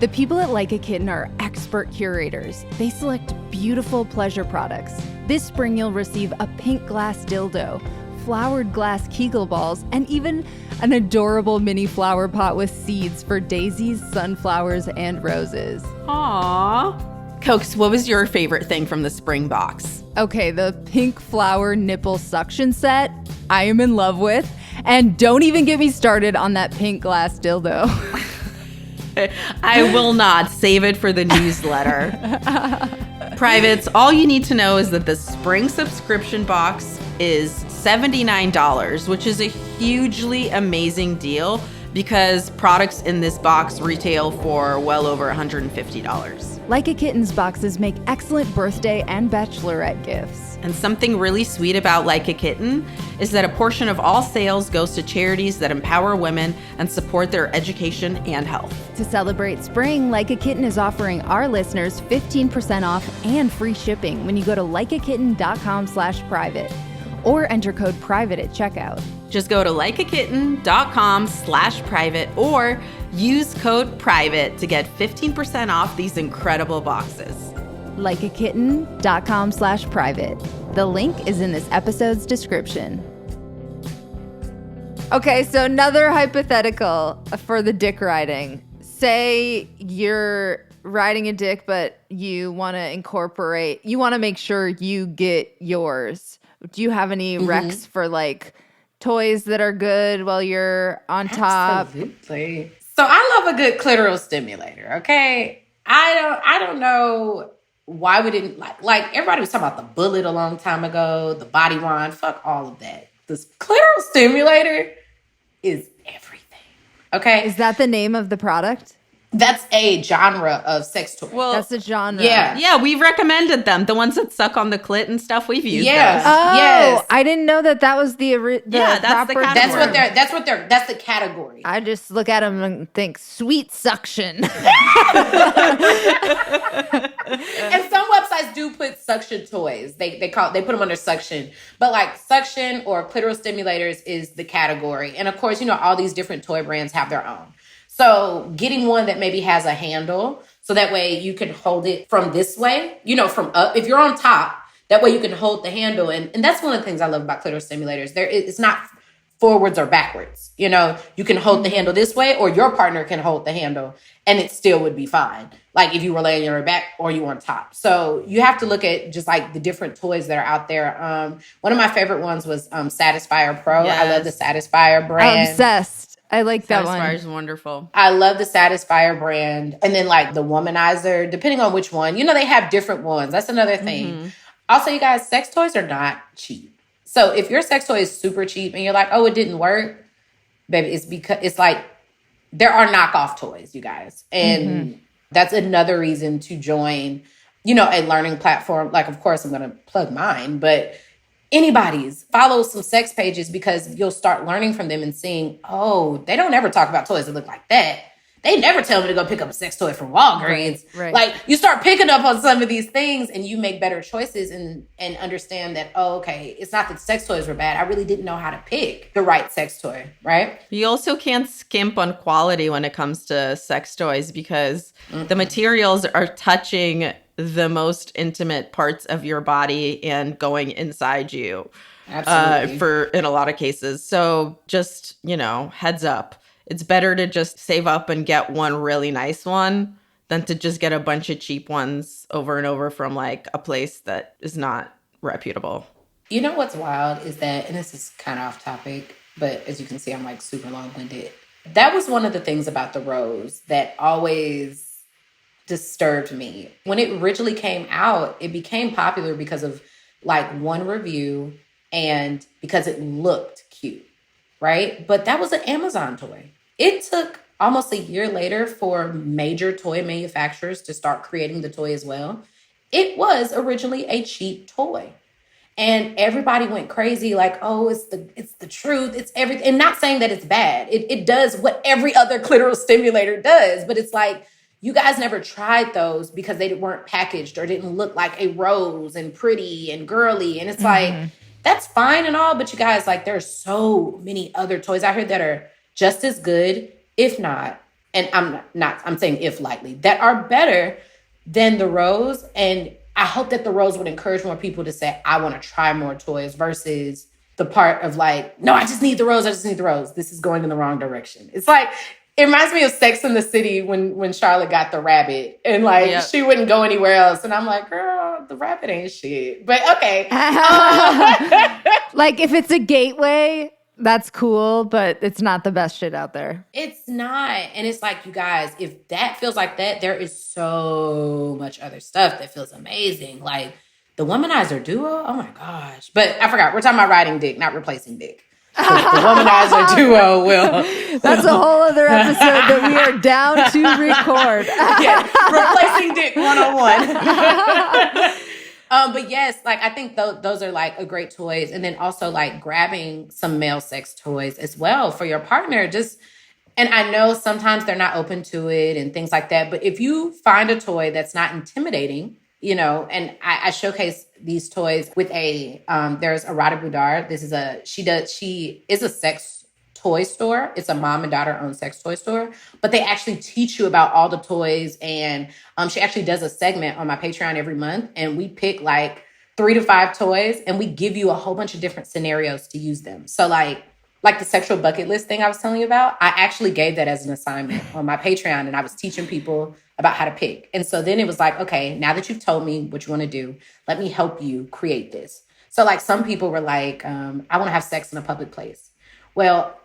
The people at Like a Kitten are expert curators. They select beautiful pleasure products. This spring, you'll receive a pink glass dildo, flowered glass Kegel balls, and even an adorable mini flower pot with seeds for daisies, sunflowers, and roses. Aww. Cokes, what was your favorite thing from the spring box? Okay, the pink flower nipple suction set, I am in love with. And don't even get me started on that pink glass dildo. I will not. Save it for the newsletter. Privates, all you need to know is that the spring subscription box is $79, which is a hugely amazing deal because products in this box retail for well over $150. Like a Kitten's boxes make excellent birthday and bachelorette gifts. And something really sweet about Like a Kitten is that a portion of all sales goes to charities that empower women and support their education and health. To celebrate spring, Like a Kitten is offering our listeners 15% off and free shipping when you go to likeakitten.com/private or enter code PRIVATE at checkout. Just go to likeakitten.com/private or use code PRIVATE to get 15% off these incredible boxes. likeakitten.com/private. The link is in this episode's description. Okay, so another hypothetical for the dick riding. Say you're riding a dick, but you want to make sure you get yours. Do you have any recs for like toys that are good while you're on top? Absolutely. So I love a good clitoral stimulator, okay? I don't know why we didn't like everybody was talking about the bullet a long time ago, the body wand, fuck all of that. This clitoral stimulator is everything. Okay? Is that the name of the product? That's a genre of sex toy. Well, That's a genre. Yeah. yeah, we've recommended them. The ones that suck on the clit and stuff, we've used Yeah. those. Oh, Yes. I didn't know that was the Yeah, that's the proper category. term. That's the category. I just look at them and think sweet suction. And some websites do put suction toys. They put them under suction. But like suction or clitoral stimulators is the category. And of course, all these different toy brands have their own. So getting one that maybe has a handle, so that way you can hold it from this way, from up. If you're on top, that way you can hold the handle. And that's one of the things I love about clitoral stimulators. It's not forwards or backwards. You can hold the handle this way, or your partner can hold the handle and it still would be fine. Like if you were laying on your back or you on top. So you have to look at just like the different toys that are out there. One of my favorite ones was Satisfier Pro. Yes. I love the Satisfier brand. Obsessed. I like that one. Satisfier's wonderful. I love the Satisfier brand. And then like the Womanizer, depending on which one, they have different ones. That's another thing. Mm-hmm. Also, you guys, sex toys are not cheap. So if your sex toy is super cheap and you're like, oh, it didn't work, baby, it's because it's like there are knockoff toys, you guys. And that's another reason to join, a learning platform. Like, of course, I'm going to plug mine, but anybody's. Follow some sex pages because you'll start learning from them and seeing, oh, they don't ever talk about toys that look like that. They never tell me to go pick up a sex toy from Walgreens. Right. Like, you start picking up on some of these things and you make better choices and understand that, oh, okay, it's not that sex toys were bad. I really didn't know how to pick the right sex toy, right? You also can't skimp on quality when it comes to sex toys because the materials are touching the most intimate parts of your body and going inside you. Absolutely. In a lot of cases. So just, heads up. It's better to just save up and get one really nice one than to just get a bunch of cheap ones over and over from like a place that is not reputable. You know what's wild is that, and this is kind of off topic, but as you can see, I'm like super long-winded. That was one of the things about the rose that always disturbed me. When it originally came out, it became popular because of like one review and because it looked cute, right? But that was an Amazon toy. It took almost a year later for major toy manufacturers to start creating the toy as well. It was originally a cheap toy. And everybody went crazy like, oh, it's the truth. It's everything. And not saying that it's bad. It does what every other clitoral stimulator does. But it's like, you guys never tried those because they weren't packaged or didn't look like a rose and pretty and girly. And it's like, that's fine and all. But you guys, like, there's so many other toys out here that are just as good, if not, and I'm saying if lightly, that are better than the rose. And I hope that the rose would encourage more people to say, I want to try more toys versus the part of like, no, I just need the rose. I just need the rose. This is going in the wrong direction. It's like, it reminds me of Sex and the City when Charlotte got the rabbit and like she wouldn't go anywhere else. And I'm like, girl, the rabbit ain't shit. But okay. Like if it's a gateway, that's cool, but it's not the best shit out there. It's not. And it's like, you guys, if that feels like that, there is so much other stuff that feels amazing. Like the Womanizer Duo. Oh my gosh. But I forgot. We're talking about riding dick, not replacing dick. The Womanizer Duo will. That's a whole other episode that we are down to record. Replacing dick 101. But yes, like I think those are like a great toys. And then also like grabbing some male sex toys as well for your partner. And I know sometimes they're not open to it and things like that. But if you find a toy that's not intimidating, and I showcase these toys with there's Erotica Boudard. She is a sex toy store. It's a mom and daughter owned sex toy store, but they actually teach you about all the toys. And she actually does a segment on my Patreon every month. And we pick like 3 to 5 toys and we give you a whole bunch of different scenarios to use them. So like the sexual bucket list thing I was telling you about, I actually gave that as an assignment on my Patreon and I was teaching people about how to pick. And so then it was like, okay, now that you've told me what you want to do, let me help you create this. So like some people were like, I want to have sex in a public place. Well,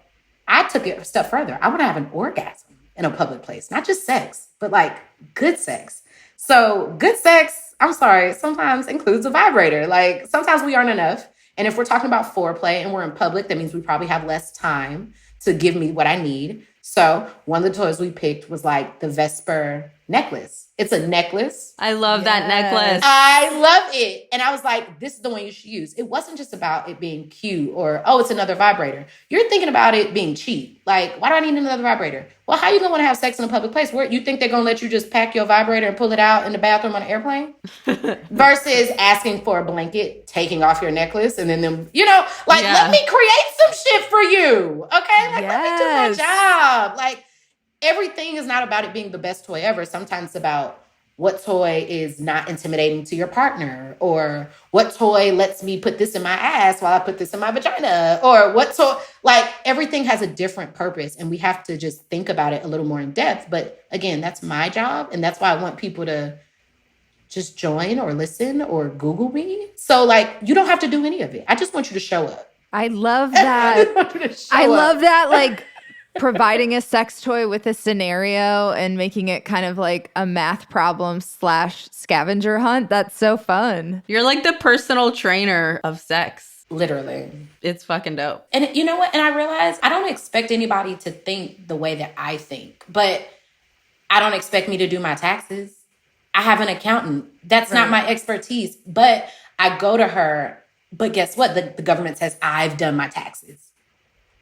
I took it a step further. I want to have an orgasm in a public place, not just sex, but like good sex. So good sex, I'm sorry, sometimes includes a vibrator. Like sometimes we aren't enough. And if we're talking about foreplay and we're in public, that means we probably have less time to give me what I need. So one of the toys we picked was like the Vesper necklace. It's a necklace. I love that necklace. I love it. And I was like, this is the one you should use. It wasn't just about it being cute or, oh, it's another vibrator. You're thinking about it being cheap. Like, why do I need another vibrator? Well, how are you going to want to have sex in a public place? Where you think they're going to let you just pack your vibrator and pull it out in the bathroom on an airplane? Versus asking for a blanket, taking off your necklace, and then them, let me create some shit for you. Okay? Like, let me do my job. Like, everything is not about it being the best toy ever. Sometimes it's about what toy is not intimidating to your partner, or what toy lets me put this in my ass while I put this in my vagina, or what toy, like everything has a different purpose, and we have to just think about it a little more in depth. But again, that's my job. And that's why I want people to just join or listen or Google me. So like, you don't have to do any of it. I just want you to show up. I love that. I love that. Like, providing a sex toy with a scenario and making it kind of like a math problem / scavenger hunt. That's so fun. You're like the personal trainer of sex. Literally. It's fucking dope. And you know what? And I realized I don't expect anybody to think the way that I think, but I don't expect me to do my taxes. I have an accountant. That's not my expertise, but I go to her. But guess what? The government says I've done my taxes.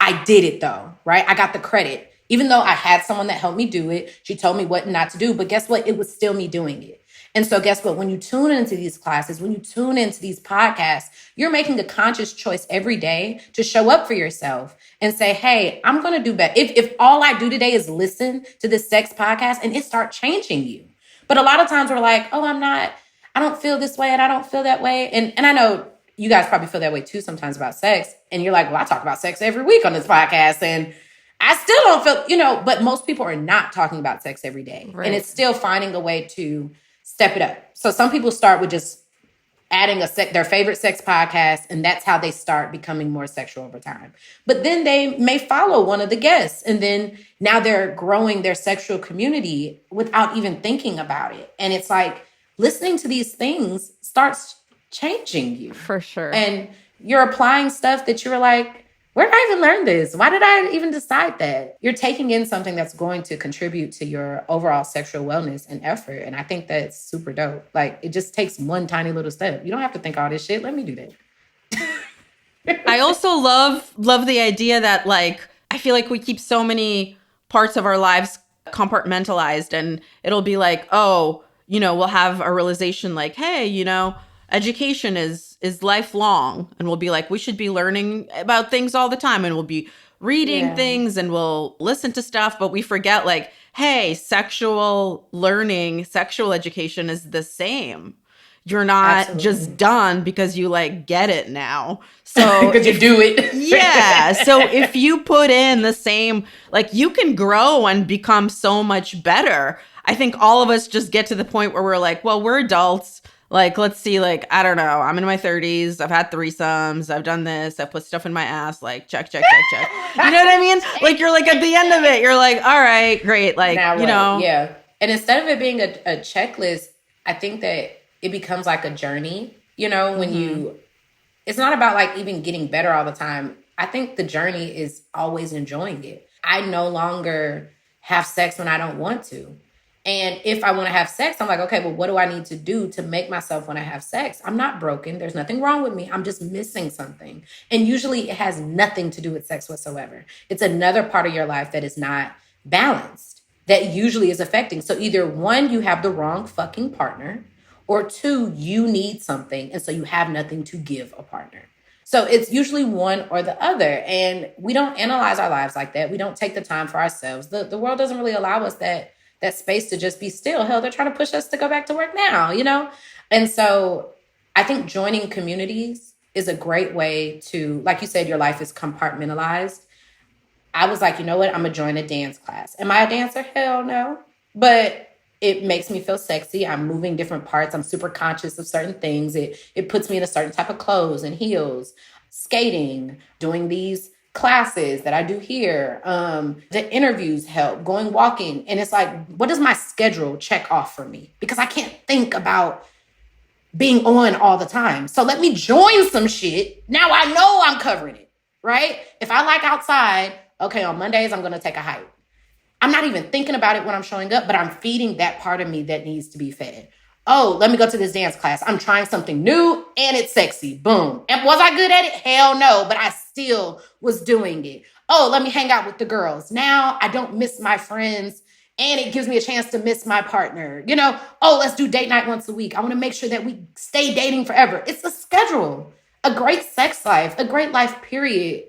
I did it though, right? I got the credit. Even though I had someone that helped me do it, she told me what not to do, but guess what? It was still me doing it. And so guess what? When you tune into these classes, when you tune into these podcasts, you're making a conscious choice every day to show up for yourself and say, hey, I'm going to do better. If all I do today is listen to this sex podcast and it start changing you. But a lot of times we're like, oh, I don't feel this way and I don't feel that way. And I know you guys probably feel that way too sometimes about sex. And you're like, well, I talk about sex every week on this podcast and I still don't feel, but most people are not talking about sex every day. Right. And it's still finding a way to step it up. So some people start with just adding their favorite sex podcast, and that's how they start becoming more sexual over time. But then they may follow one of the guests, and then now they're growing their sexual community without even thinking about it. And it's like listening to these things starts changing you. For sure. And you're applying stuff that you were like, where did I even learn this? Why did I even decide that? You're taking in something that's going to contribute to your overall sexual wellness and effort. And I think that's super dope. Like, it just takes one tiny little step. You don't have to think all this shit. Let me do that. I also love the idea that, like, I feel like we keep so many parts of our lives compartmentalized, and it'll be like, oh, we'll have a realization like, hey, education is lifelong, and we'll be like, we should be learning about things all the time, and we'll be reading things and we'll listen to stuff, but we forget like, hey, sexual learning, sexual education is the same. You're not just done because you like get it now. So because you do it. Yeah. So if you put in the same, like, you can grow and become so much better. I think all of us just get to the point where we're like, well, we're adults. Like, let's see, like, I don't know. I'm in my 30s. I've had threesomes. I've done this. I've put stuff in my ass. Like, check. You know what I mean? Like, you're like, at the end of it, you're like, all right, great. Like, Yeah. And instead of it being a checklist, I think that it becomes like a journey, when it's not about like even getting better all the time. I think the journey is always enjoying it. I no longer have sex when I don't want to. And if I want to have sex, I'm like, okay, well, what do I need to do to make myself want to have sex? I'm not broken. There's nothing wrong with me. I'm just missing something. And usually it has nothing to do with sex whatsoever. It's another part of your life that is not balanced, that usually is affecting. So either one, you have the wrong fucking partner, or two, you need something. And so you have nothing to give a partner. So it's usually one or the other. And we don't analyze our lives like that. We don't take the time for ourselves. The world doesn't really allow us that space to just be still. Hell, they're trying to push us to go back to work now, And so I think joining communities is a great way to, like you said, your life is compartmentalized. I was like, you know what? I'm going to join a dance class. Am I a dancer? Hell no. But it makes me feel sexy. I'm moving different parts. I'm super conscious of certain things. It puts me in a certain type of clothes and heels, skating, doing these classes that I do here. The interviews help, going walking. And it's like, what does my schedule check off for me? Because I can't think about being on all the time. So let me join some shit. Now I know I'm covering it, right? If I like outside, okay, on Mondays, I'm going to take a hike. I'm not even thinking about it when I'm showing up, but I'm feeding that part of me that needs to be fed. Oh, let me go to this dance class. I'm trying something new and it's sexy. Boom. And was I good at it? Hell no, but I still was doing it. Oh, let me hang out with the girls. Now I don't miss my friends and it gives me a chance to miss my partner. Oh, let's do date night once a week. I want to make sure that we stay dating forever. It's a schedule, a great sex life, a great life, period.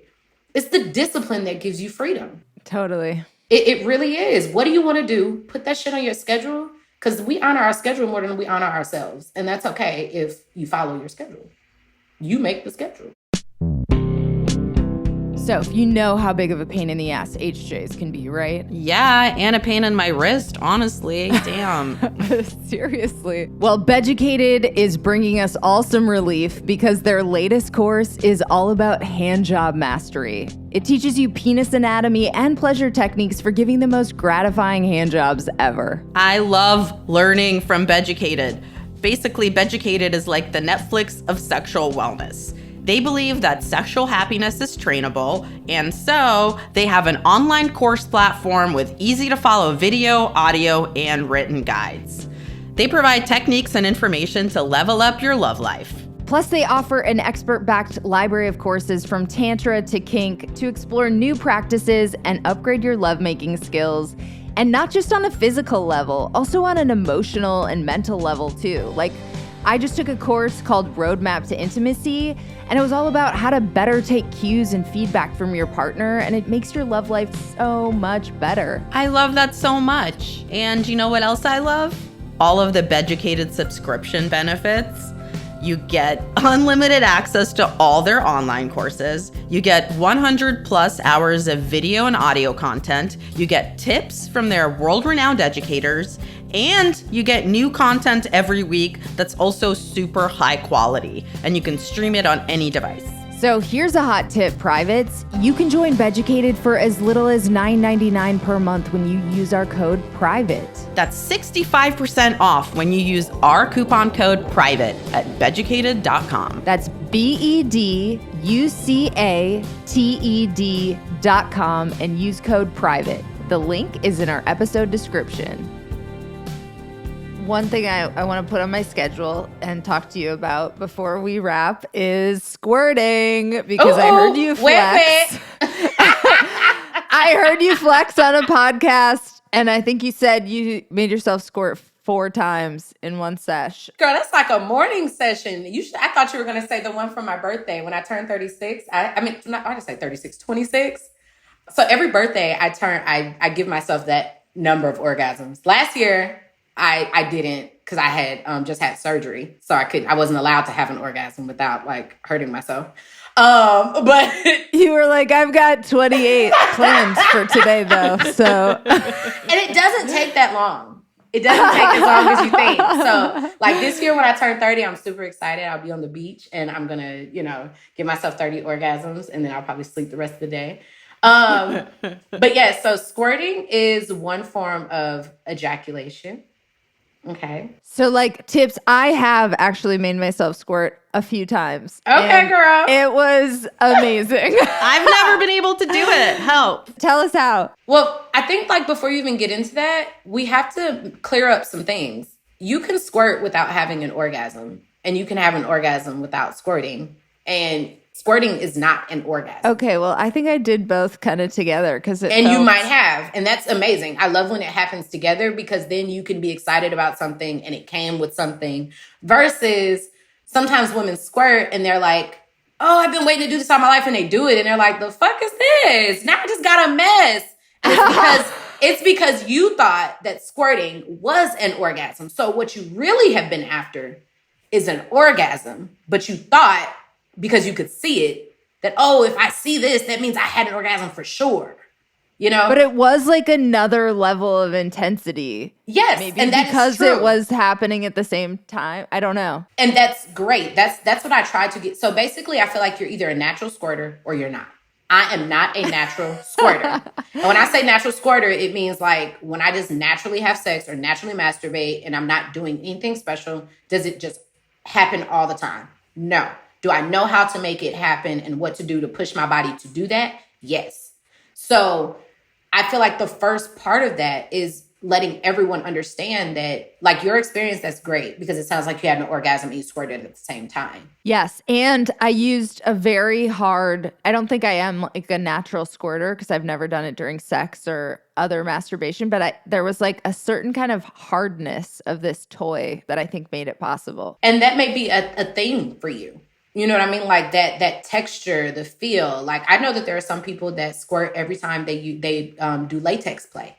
It's the discipline that gives you freedom. Totally. It really is. What do you want to do? Put that shit on your schedule, because we honor our schedule more than we honor ourselves. And that's okay if you follow your schedule. You make the schedule. So you know how big of a pain in the ass HJs can be, right? Yeah, and a pain in my wrist, honestly. Damn. Seriously. Well, Beducated is bringing us all some relief because their latest course is all about handjob mastery. It teaches you penis anatomy and pleasure techniques for giving the most gratifying handjobs ever. I love learning from Beducated. Basically, Beducated is like the Netflix of sexual wellness. They believe that sexual happiness is trainable, and so they have an online course platform with easy-to-follow video, audio, and written guides. They provide techniques and information to level up your love life. Plus, they offer an expert-backed library of courses from Tantra to kink to explore new practices and upgrade your lovemaking skills. And not just on a physical level, also on an emotional and mental level too. Like, I just took a course called Roadmap to Intimacy, and it was all about how to better take cues and feedback from your partner, and it makes your love life so much better. I love that so much. And you know what else I love? All of the Beducated subscription benefits. You get unlimited access to all their online courses. You get 100 plus hours of video and audio content. You get tips from their world-renowned educators. And you get new content every week that's also super high quality. And you can stream it on any device. So here's a hot tip, privates. You can join Beducated for as little as $9.99 per month when you use our code PRIVATE. That's 65% off when you use our coupon code PRIVATE at beducated.com. That's BEDUCATED.com and use code PRIVATE. The link is in our episode description. One thing I want to put on my schedule and talk to you about before we wrap is squirting, because I heard you flex. I heard you flex on a podcast, and I think you said you made yourself squirt 4 times in one sesh. Girl, that's like a morning session. I thought you were going to say the one for my birthday when I turned 36. I didn't say 36, 26. So every birthday I give myself that number of orgasms. Last year, I didn't, because I had just had surgery, so I wasn't allowed to have an orgasm without like hurting myself. But you were like, I've got 28 plans for today though, so. And it doesn't take that long. It doesn't take as long as you think. So like this year when I turn 30, I'm super excited. I'll be on the beach and I'm gonna, give myself 30 orgasms, and then I'll probably sleep the rest of the day. But yeah, so squirting is one form of ejaculation. Okay. So like tips, I have actually made myself squirt a few times. Okay, girl. It was amazing. I've never been able to do it. Help. Tell us how. Well, I think like before you even get into that, we have to clear up some things. You can squirt without having an orgasm, and you can have an orgasm without squirting. And squirting is not an orgasm. Okay, well, I think I did both kind of together because you might have, and that's amazing. I love when it happens together, because then you can be excited about something and it came with something, versus sometimes women squirt and they're like, oh, I've been waiting to do this all my life, and they do it and they're like, the fuck is this? Now I just got a mess. And it's because you thought that squirting was an orgasm. So what you really have been after is an orgasm, but you thought, because you could see it, that, oh, if I see this, that means I had an orgasm for sure. But it was like another level of intensity. Yes. Maybe and because true. it was happening at the same time. I don't know. And that's great. That's what I tried to get. So basically, I feel like you're either a natural squirter or you're not. I am not a natural squirter. And when I say natural squirter, it means like when I just naturally have sex or naturally masturbate and I'm not doing anything special, does it just happen all the time? No. Do I know how to make it happen and what to do to push my body to do that? Yes. So I feel like the first part of that is letting everyone understand that, like, your experience, that's great because it sounds like you had an orgasm and you squirted at the same time. Yes. And I used a very hard, I don't think I am like a natural squirter because I've never done it during sex or other masturbation, but there was like a certain kind of hardness of this toy that I think made it possible. And that may be a thing for you. You know what I mean? Like that texture, the feel. Like, I know that there are some people that squirt every time they do latex play.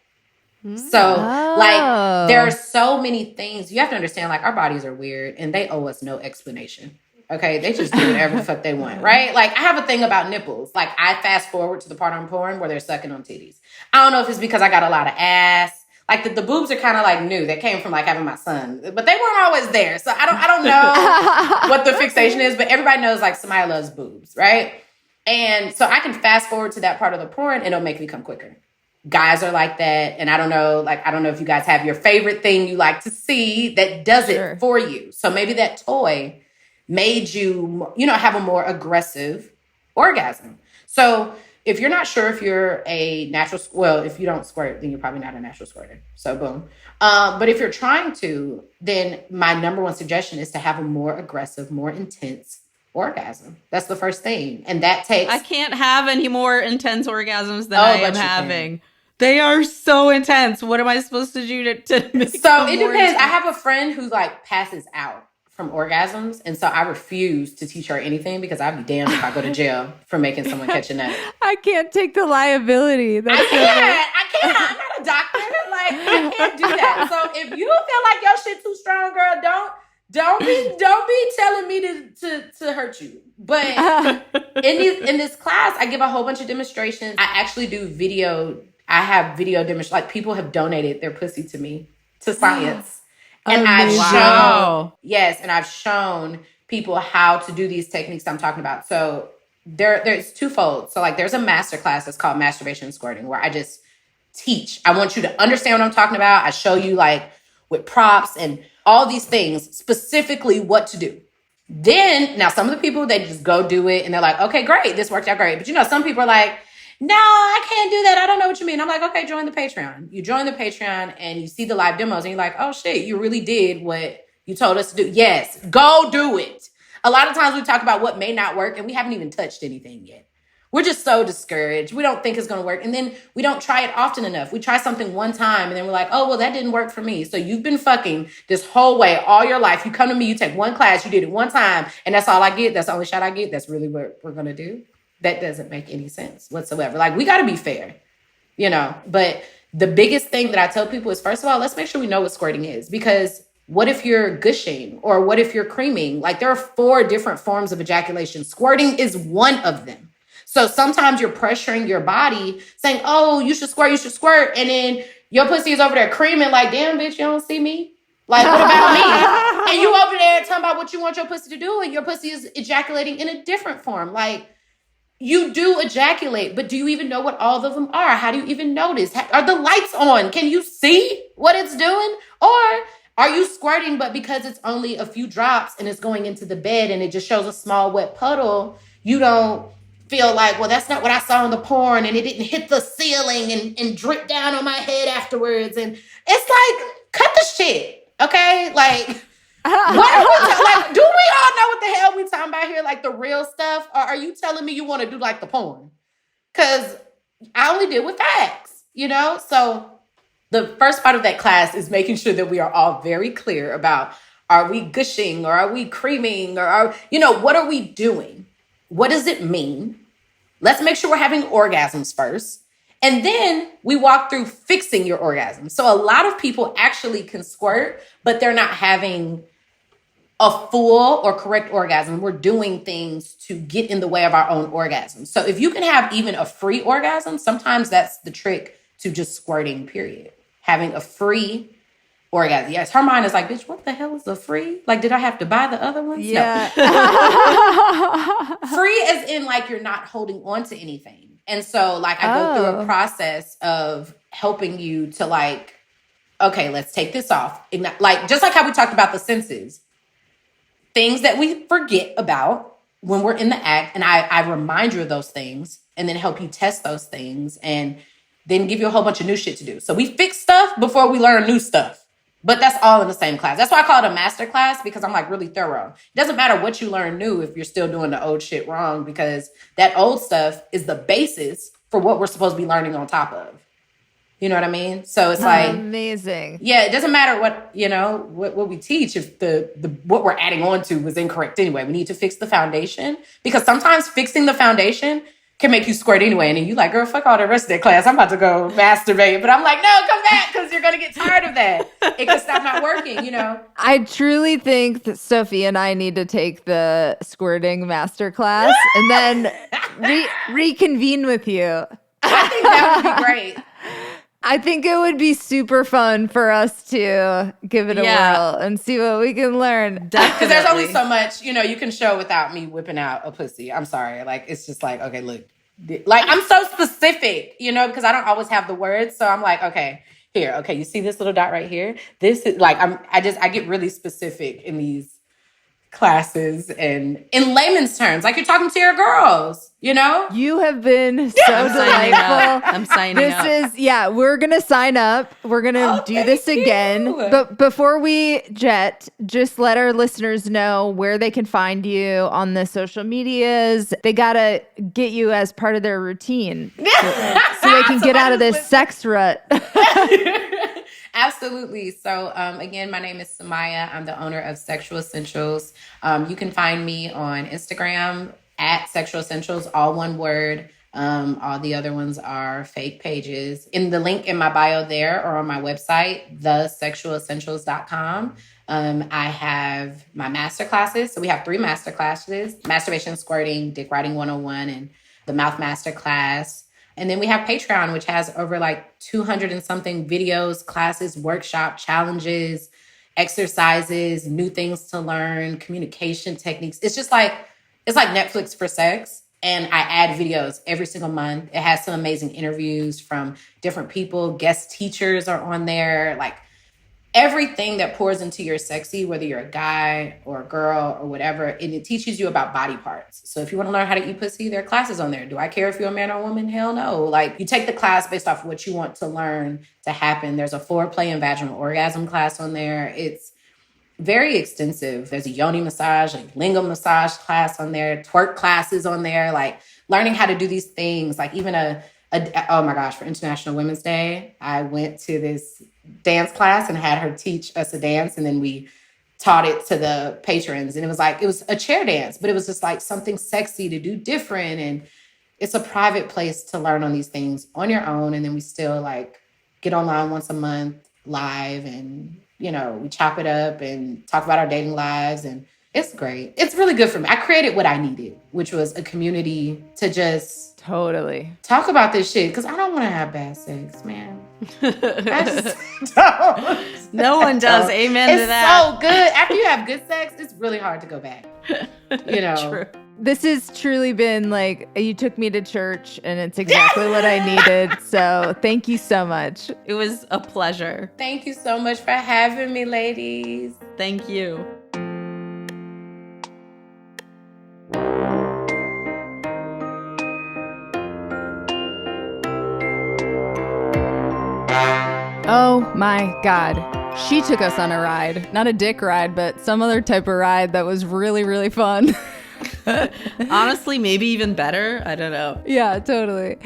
So, like, there are so many things. You have to understand, like, our bodies are weird and they owe us no explanation. Okay? They just do whatever the fuck they want, right? Like, I have a thing about nipples. Like, I fast forward to the part on porn where they're sucking on titties. I don't know if it's because I got a lot of ass. Like, the boobs are kind of, like, new. They came from, like, having my son. But they weren't always there. So, I don't know what the fixation is. But everybody knows, like, Samia loves boobs, right? And so I can fast forward to that part of the porn and it'll make me come quicker. Guys are like that. And I don't know if you guys have your favorite thing you like to see that does it for you. So maybe that toy made you, have a more aggressive orgasm. So if you're not sure if you're a natural, well, if you don't squirt, then you're probably not a natural squirter. So boom. But if you're trying to, then my number one suggestion is to have a more aggressive, more intense orgasm. That's the first thing. And that takes... I can't have any more intense orgasms than I am having. They are so intense. What am I supposed to do to make So it depends. Intense? I have a friend who like passes out from orgasms. And so I refuse to teach her anything because I'd be damned if I go to jail for making someone catch a nut. I can't take the liability. I can't. I'm not a doctor. Like, I can't do that. So if you feel like your shit too strong, girl, don't be telling me to hurt you. But in this class, I give a whole bunch of demonstrations. I actually do video. I have video demonstrations. Like, people have donated their pussy to me, to science. And I've shown people how to do these techniques I'm talking about. So there's twofold. So like, there's a master class that's called Masturbation and Squirting, where I just teach. I want you to understand what I'm talking about. I show you, like, with props and all these things, specifically what to do. Then, now some of the people, they just go do it and they're like, okay, great, this worked out great. But some people are like, no, I can't do that. I don't know what you mean. I'm like, okay, join the Patreon. You join the Patreon and you see the live demos and you're like, oh shit, you really did what you told us to do. Yes, go do it. A lot of times we talk about what may not work and we haven't even touched anything yet. We're just so discouraged. We don't think it's going to work. And then we don't try it often enough. We try something one time and then we're like, oh, well, that didn't work for me. So you've been fucking this whole way all your life. You come to me, you take one class, you did it one time, and that's all I get. That's the only shot I get. That's really what we're going to do. That doesn't make any sense whatsoever. Like, we got to be fair, But the biggest thing that I tell people is, first of all, let's make sure we know what squirting is. Because what if you're gushing or what if you're creaming? Like, there are 4 different forms of ejaculation. Squirting is one of them. So sometimes you're pressuring your body saying, oh, you should squirt. And then your pussy is over there creaming like, damn, bitch, you don't see me? Like, what about me? And you over there talking about what you want your pussy to do, and your pussy is ejaculating in a different form. Like, you do ejaculate, but do you even know what all of them are? How do you even notice? Are the lights on? Can you see what it's doing? Or are you squirting, but because it's only a few drops and it's going into the bed and it just shows a small wet puddle, you don't feel like, well, that's not what I saw in the porn, and it didn't hit the ceiling and drip down on my head afterwards. And it's like, cut the shit, okay? Like, what are we like, do we all know what the hell we talking about here? Like, the real stuff? Or are you telling me you want to do like the porn? Because I only deal with facts, So the first part of that class is making sure that we are all very clear about, are we gushing or are we creaming or what are we doing? What does it mean? Let's make sure we're having orgasms first. And then we walk through fixing your orgasm. So a lot of people actually can squirt, but they're not having a full or correct orgasm. We're doing things to get in the way of our own orgasm. So if you can have even a free orgasm, sometimes that's the trick to just squirting, period. Having a free orgasm. Yes, her mind is like, bitch, what the hell is a free? Like, did I have to buy the other ones? Yeah. No. Free as in, like, you're not holding on to anything. And so, like, I go through a process of helping you to, like, okay, let's take this off. Like, just like how we talked about the senses. Things that we forget about when we're in the act. And I remind you of those things and then help you test those things. And then give you a whole bunch of new shit to do. So we fix stuff before we learn new stuff. But that's all in the same class. That's why I call it a master class, because I'm like really thorough. It doesn't matter what you learn new if you're still doing the old shit wrong, because that old stuff is the basis for what we're supposed to be learning on top of. You know what I mean? So it's like amazing. Yeah, it doesn't matter what we teach if the what we're adding on to was incorrect anyway. We need to fix the foundation, because sometimes fixing the foundation can make you squirt anyway. And then you like, girl, fuck all the rest of that class. I'm about to go masturbate. But I'm like, no, come back, because you're going to get tired of that. It could stop not working, you know? I truly think that Sophie and I need to take the squirting master class and then reconvene with you. I think that would be great. I think it would be super fun for us to give it a whirl and see what we can learn. Because there's only so much, you can show without me whipping out a pussy. I'm sorry. Like, it's just like, okay, look. Like, I'm so specific, because I don't always have the words. So I'm like, okay, here. Okay, you see this little dot right here? This is like, I get really specific in these classes and in layman's terms, like you're talking to your girls, You have been so delightful. I'm signing up. We're going to sign up. We're going to do this again. But before we jet, just let our listeners know where they can find you on the social medias. They got to get you as part of their routine so they can get out of this sex rut. Absolutely. So, again, my name is Samia. I'm the owner of Sexual Essentials. You can find me on Instagram at Sexual Essentials, all one word. All the other ones are fake pages. In the link in my bio there or on my website, thesexualessentials.com. I have my master classes. So we have 3 master classes: masturbation, squirting, dick riding 101, and the mouth master class. And then we have Patreon, which has over like 200 and something videos, classes, workshop, challenges, exercises, new things to learn, communication techniques. It's like Netflix for sex. And I add videos every single month. It has some amazing interviews from different people. Guest teachers are on there. Like, everything that pours into your sexy, whether you're a guy or a girl or whatever, and it teaches you about body parts. So if you want to learn how to eat pussy, there are classes on there. Do I care if you're a man or a woman? Hell no. Like, you take the class based off what you want to learn to happen. There's a foreplay and vaginal orgasm class on there. It's very extensive. There's a yoni massage, like lingam massage class on there, twerk classes on there, like learning how to do these things. Like, even oh my gosh, for International Women's Day, I went to this dance class and had her teach us a dance, and then we taught it to the patrons. And it was a chair dance, but it was just like something sexy to do different. And it's a private place to learn on these things on your own. And then we still like get online once a month live, and we chop it up and talk about our dating lives, and it's great. It's really good for me. I created what I needed, which was a community to just totally talk about this shit, because I don't want to have bad sex, man. I just don't. No one does. Amen to that. It's so good. After you have good sex, it's really hard to go back. True. This has truly been like, you took me to church, and it's exactly what I needed. So thank you so much. It was a pleasure. Thank you so much for having me, ladies. Thank you. Oh my God. She took us on a ride. Not a dick ride, but some other type of ride that was really, really fun. Honestly, maybe even better. I don't know. Yeah, totally.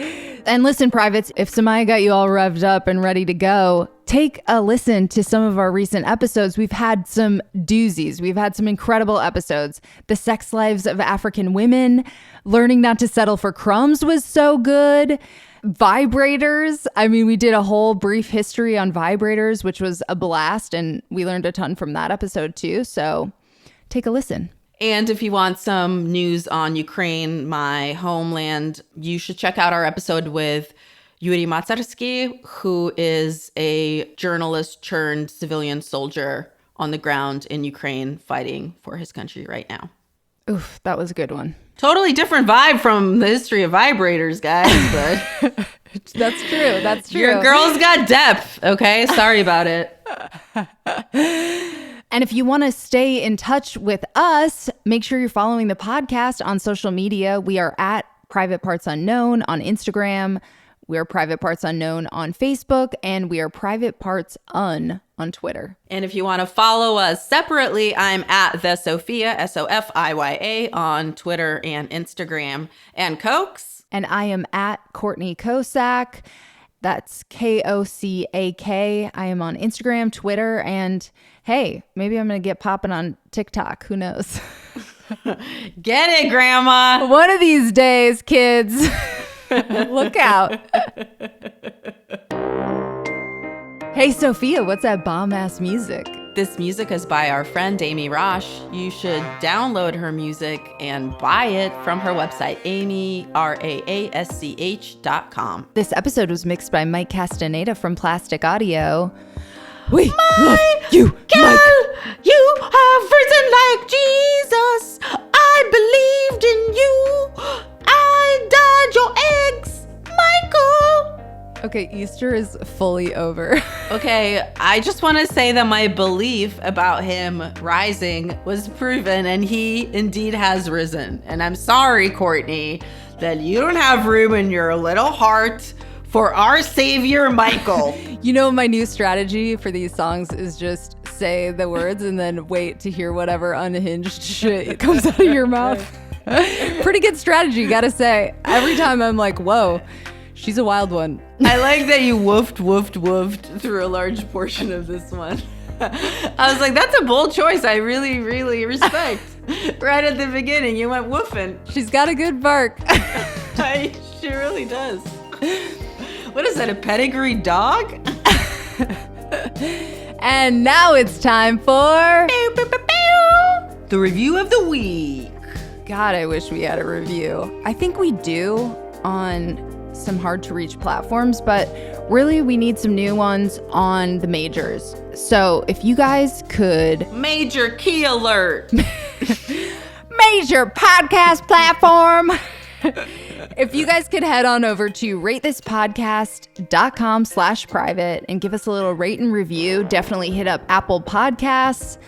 And listen, privates, if Samia got you all revved up and ready to go, take a listen to some of our recent episodes. We've had some doozies. We've had some incredible episodes. The sex lives of African women. Learning not to settle for crumbs was so good. Vibrators. I mean, we did a whole brief history on vibrators, which was a blast. And we learned a ton from that episode too. So take a listen. And if you want some news on Ukraine, my homeland, you should check out our episode with Yuri Matsarsky, who is a journalist turned civilian soldier on the ground in Ukraine fighting for his country right now. Oof, that was a good one. Totally different vibe from the history of vibrators, guys. But that's true. That's true. Your girl's got depth. Okay, sorry about it. And if you want to stay in touch with us, make sure you're following the podcast on social media. We are at Private Parts Unknown on Instagram. We are Private Parts Unknown on Facebook, and we are Private Parts Un on Twitter. And if you want to follow us separately, I'm at the Sofiya, Sofiya, on Twitter and Instagram. And Cokes? And I am at Courtney Kocak. That's Kocak. I am on Instagram, Twitter, and hey, maybe I'm going to get popping on TikTok. Who knows? Get it, Grandma. One of these days, kids. Look out. Hey, Sofiya, what's that bomb-ass music? This music is by our friend Amy Rosh. You should download her music and buy it from her website, amyrasch.com. This episode was mixed by Mike Castaneda from Plastic Audio. We love you, Mike. You have risen like Jesus. I believed in you. I dyed your eggs, Michael. Okay, Easter is fully over. Okay, I just want to say that my belief about him rising was proven, and he indeed has risen. And I'm sorry, Courtney, that you don't have room in your little heart for our savior, Michael. You know, my new strategy for these songs is just say the words and then wait to hear whatever unhinged shit comes out of your mouth. Pretty good strategy, gotta say. Every time I'm like, whoa, she's a wild one. I like that you woofed through a large portion of this one. I was like, that's a bold choice. I really, really respect. Right at the beginning, you went woofing. She's got a good bark. She really does. What is that, a pedigree dog? And now it's time for the review of the week. God, I wish we had a review. I think we do on some hard to reach platforms, but really we need some new ones on the majors. So if you guys could Major key alert. major podcast platform. If you guys could head on over to ratethispodcast.com/private and give us a little rate and review, definitely hit up Apple Podcasts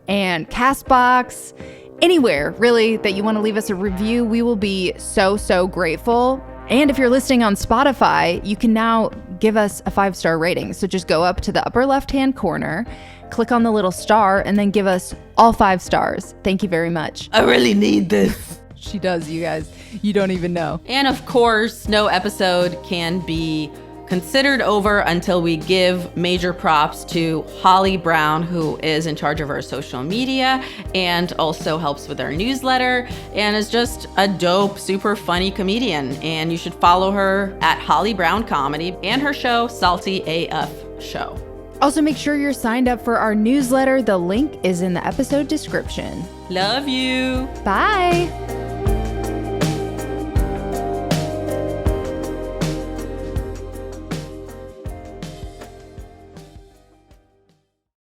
and Castbox, anywhere really that you want to leave us a review. We will be so grateful. And if you're listening on Spotify, you can now give us a 5-star rating. So just go up to the upper left-hand corner, click on the little star, and then give us all 5 stars. Thank you very much. I really need this. She does, you guys. You don't even know. And of course, no episode can be considered over until we give major props to Holly Brown, who is in charge of our social media and also helps with our newsletter and is just a dope, super funny comedian. And you should follow her at Holly Brown Comedy and her show, Salty AF Show. Also, make sure you're signed up for our newsletter. The link is in the episode description. Love you. Bye.